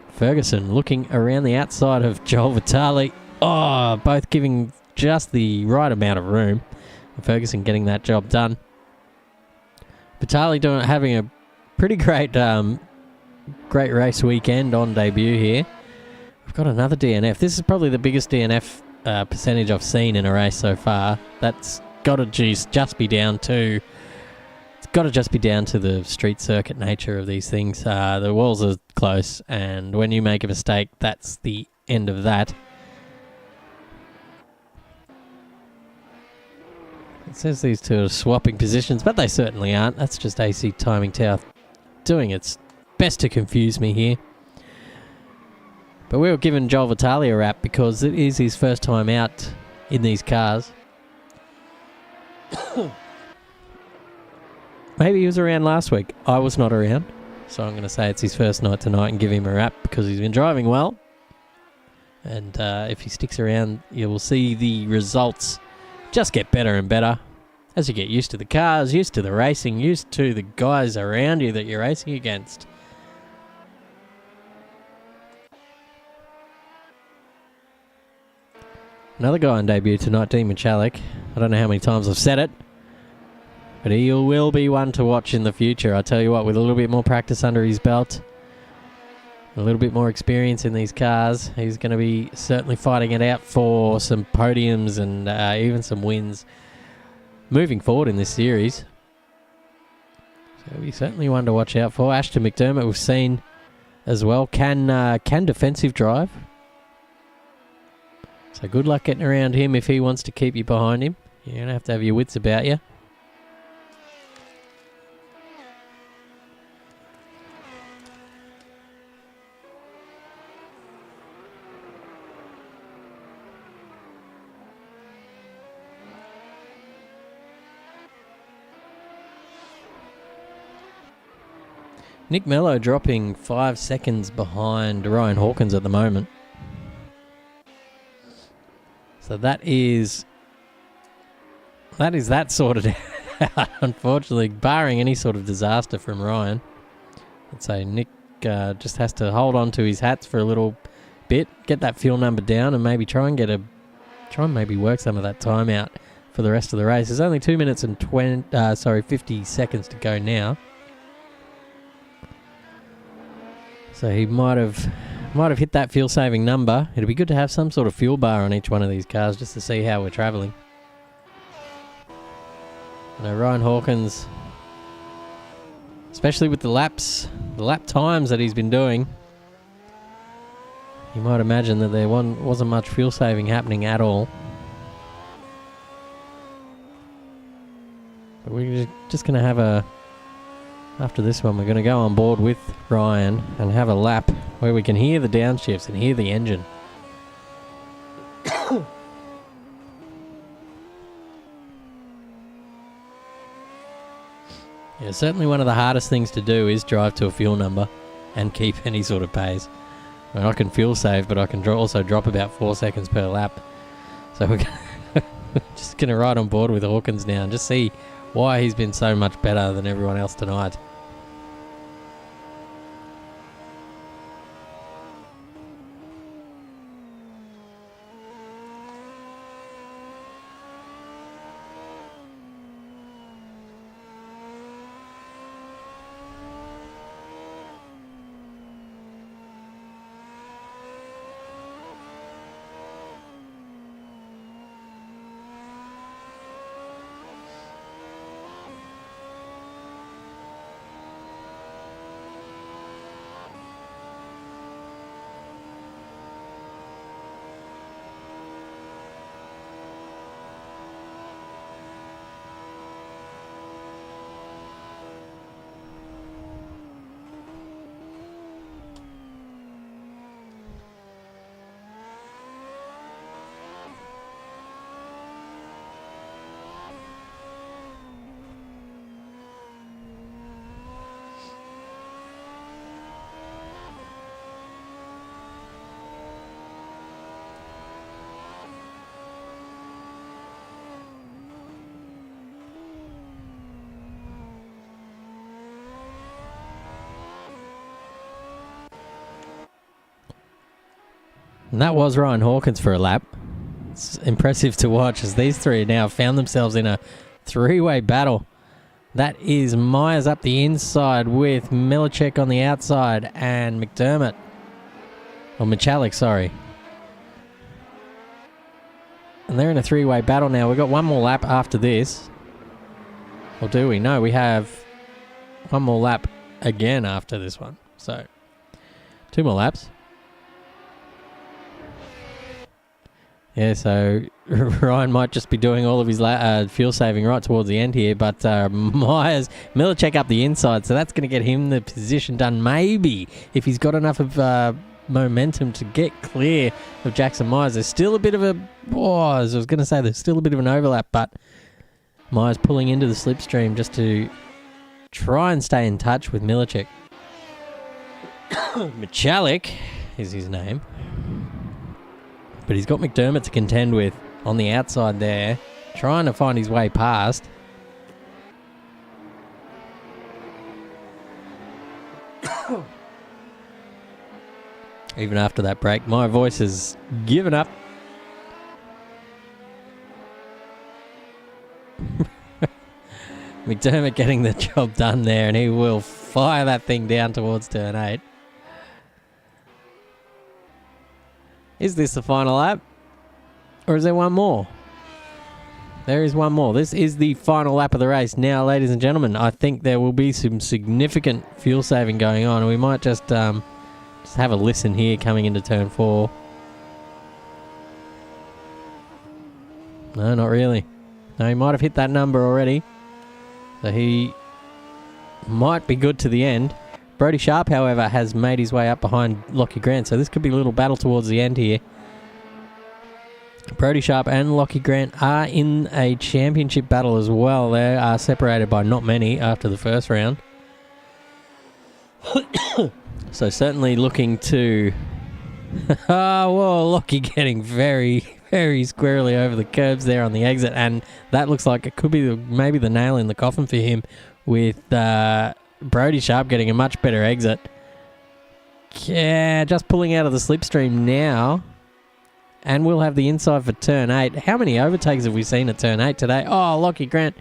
Ferguson looking around the outside of Joel Vitale. Oh, both giving just the right amount of room. Ferguson getting that job done. Vitale having a pretty great race weekend on debut here. We've got another DNF. This is probably the biggest DNF percentage I've seen in a race so far. That's got to just be down to... It's got to just be down to the street circuit nature of these things. The walls are close, and when you make a mistake, that's the end of that. It says these two are swapping positions, but they certainly aren't. That's just AC Timing Tower doing its best to confuse me here. But we were giving Joel Vitale a rap because it is his first time out in these cars. Maybe he was around last week. I was not around. So I'm going to say it's his first night tonight and give him a rap because he's been driving well. And if he sticks around, you will see the results just get better and better as you get used to the cars, used to the racing, used to the guys around you that you're racing against. Another guy on debut tonight, Dean Michalik. I don't know how many times I've said it, but he will be one to watch in the future. I tell you what, with a little bit more practice under his belt, a little bit more experience in these cars, he's going to be certainly fighting it out for some podiums and even some wins moving forward in this series. So he's certainly one to watch out for. Ashton McDermott we've seen as well. Can defensive drive. So good luck getting around him if he wants to keep you behind him. You're going to have your wits about you. Nick Mello dropping 5 seconds behind Ryan Hawkins at the moment. So that is that sorted out, unfortunately, barring any sort of disaster from Ryan. I'd say Nick just has to hold on to his hats for a little bit, get that fuel number down, and maybe try and maybe work some of that time out for the rest of the race. There's only 2 minutes and 50 seconds to go now. So he might have hit that fuel saving number. It'd be good to have some sort of fuel bar on each one of these cars just to see how we're travelling. Now Ryan Hawkins, especially with the lap times that he's been doing, you might imagine that there wasn't much fuel saving happening at all. But we're just going to have after this one, we're going to go on board with Ryan and have a lap where we can hear the downshifts and hear the engine. Yeah, certainly one of the hardest things to do is drive to a fuel number and keep any sort of pace. I mean, I can fuel save, but I can also drop about 4 seconds per lap. So we're just going to ride on board with Hawkins now and just see why he's been so much better than everyone else tonight. And that was Ryan Hawkins for a lap. It's impressive to watch as these three now found themselves in a three-way battle. That is Myers up the inside with Milicek on the outside and McDermott Oh, Michalik, sorry. And they're in a three-way battle now. We've got one more lap after this. Or do we? No, we have one more lap again after this one. So, 2 more laps. Yeah, so Ryan might just be doing all of his fuel saving right towards the end here, but Millicek up the inside, so that's going to get him the position done. Maybe if he's got enough of momentum to get clear of Jackson Myers. There's still a bit of there's still a bit of an overlap, but Myers pulling into the slipstream just to try and stay in touch with Millicek. Michalik is his name. But he's got McDermott to contend with on the outside there, trying to find his way past. Even after that break, my voice has given up. McDermott getting the job done there, and he will fire that thing down towards turn 8. Is this the final lap? Or is there one more? There is one more. This is the final lap of the race. Now, ladies and gentlemen, I think there will be some significant fuel saving going on. We might just have a listen here coming into turn 4. No, not really. No, he might have hit that number already. So he might be good to the end. Brodie Sharp, however, has made his way up behind Lockie Grant, so this could be a little battle towards the end here. Brodie Sharp and Lockie Grant are in a championship battle as well. They are separated by not many after the first round. So certainly looking to... Lockie getting very, very squarely over the curbs there on the exit, and that looks like it could be maybe the nail in the coffin for him with... Brodie Sharp getting a much better exit. Yeah, just pulling out of the slipstream now. And we'll have the inside for turn 8. How many overtakes have we seen at turn 8 today? Oh, Lockie Grant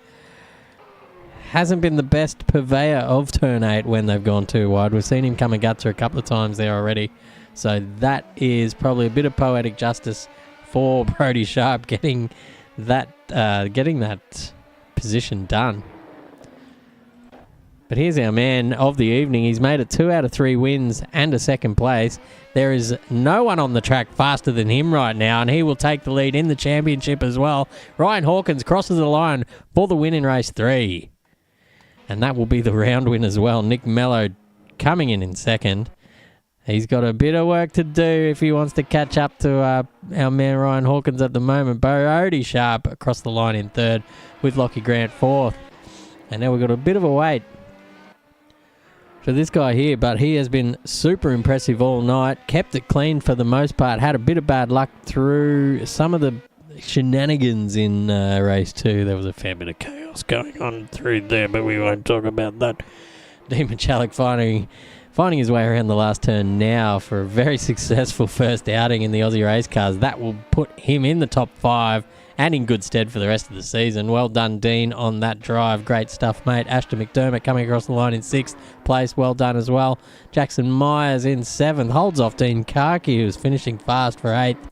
hasn't been the best purveyor of turn 8 when they've gone too wide. We've seen him come and gutter a couple of times there already. So that is probably a bit of poetic justice for Brodie Sharp getting that position done. But here's our man of the evening. He's made it 2 out of 3 wins and a second place. There is no one on the track faster than him right now, and he will take the lead in the championship as well. Ryan Hawkins crosses the line for the win in race 3. And that will be the round win as well. Nick Mello coming in second. He's got a bit of work to do if he wants to catch up to our man Ryan Hawkins at the moment. Brodie Sharp across the line in third with Lockie Grant fourth. And now we've got a bit of a wait for this guy here, but he has been super impressive all night. Kept it clean for the most part. Had a bit of bad luck through some of the shenanigans in race 2. There was a fair bit of chaos going on through there, but we won't talk about that. Dean Michalik finding his way around the last turn now for a very successful first outing in the Aussie race cars. That will put him in the top 5 and in good stead for the rest of the season. Well done, Dean, on that drive. Great stuff, mate. Ashton McDermott coming across the line in 6th place. Well done as well. Jackson Myers in 7th. Holds off Dean Karki, who's finishing fast for 8th.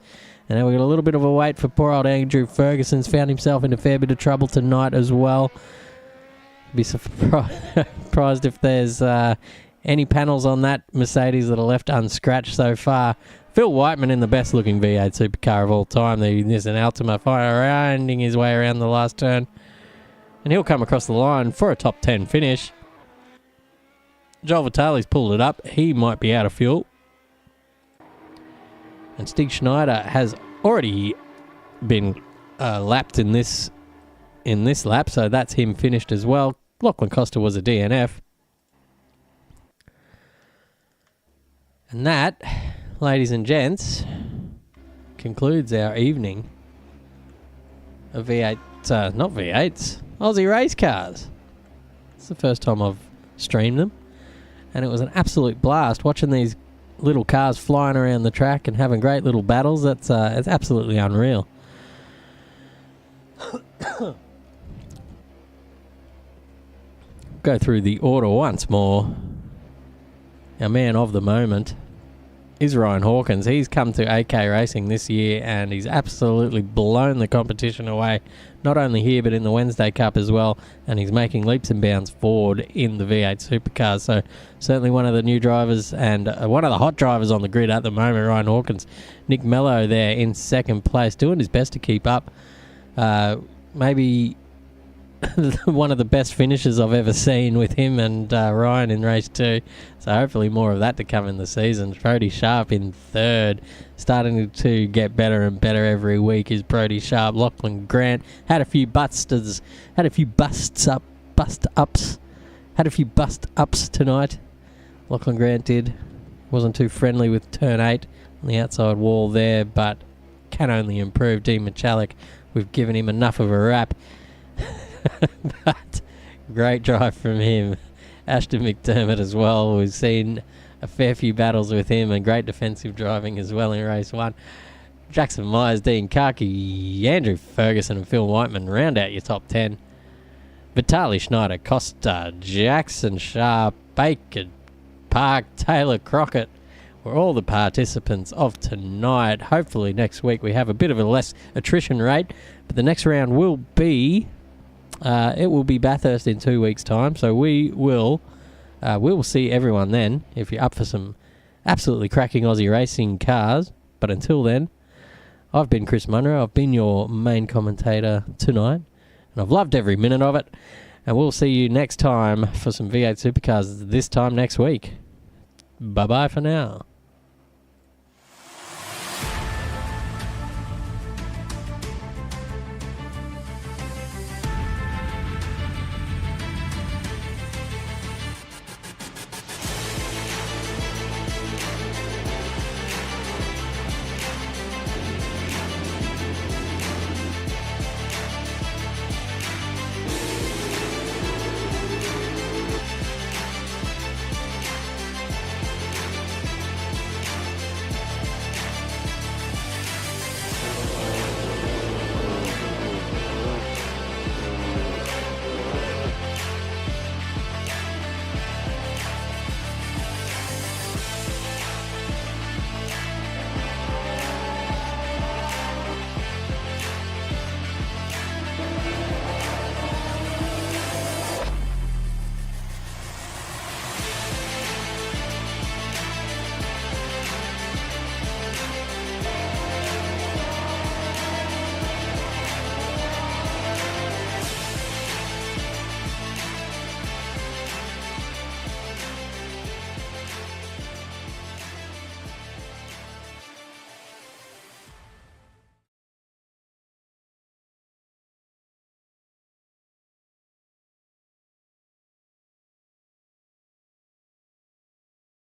And then we've got a little bit of a wait for poor old Andrew Ferguson's found himself in a fair bit of trouble tonight as well. Be surprised if there's any panels on that Mercedes that are left unscratched so far. Phil Whiteman in the best-looking V8 supercar of all time. There's an Altima finding his way around the last turn. And he'll come across the line for a top 10 finish. Joel Vitale's pulled it up. He might be out of fuel. And Stig Schneider has already been lapped in this lap, so that's him finished as well. Lachlan Costa was a DNF. And that, ladies and gents, concludes our evening of V8, not V8s, Aussie race cars. It's the first time I've streamed them, and it was an absolute blast watching these little cars flying around the track and having great little battles. It's absolutely unreal. Go through the order once more. Our man of the moment, is Ryan Hawkins. He's come to AK Racing this year and he's absolutely blown the competition away, not only here but in the Wednesday Cup as well, and he's making leaps and bounds forward in the V8 Supercars. So certainly one of the new drivers and one of the hot drivers on the grid at the moment, Ryan Hawkins. Nick Mello there in second place, doing his best to keep up. Maybe one of the best finishes I've ever seen with him and Ryan in race 2. So hopefully more of that to come in the season. Brody Sharp in third, starting to get better and better every week is Brody Sharp. Lachlan Grant had a few bust ups tonight. Lachlan Grant wasn't too friendly with turn 8 on the outside wall there, but can only improve. Dean Michalek, we've given him enough of a rap. But great drive from him. Ashton McDermott as well. We've seen a fair few battles with him and great defensive driving as well in race 1. Jackson Myers, Dean Karki, Andrew Ferguson and Phil Whiteman round out your top 10. Vitaly Schneider, Costa, Jackson Sharp, Baker Park, Taylor Crockett were all the participants of tonight. Hopefully next week we have a bit of a less attrition rate, but the next round will be it will be Bathurst in 2 weeks' time, so we will see everyone then, if you're up for some absolutely cracking Aussie racing cars. But until then, I've been Chris Munro, I've been your main commentator tonight, and I've loved every minute of it, and we'll see you next time for some V8 Supercars, this time next week. Bye-bye for now.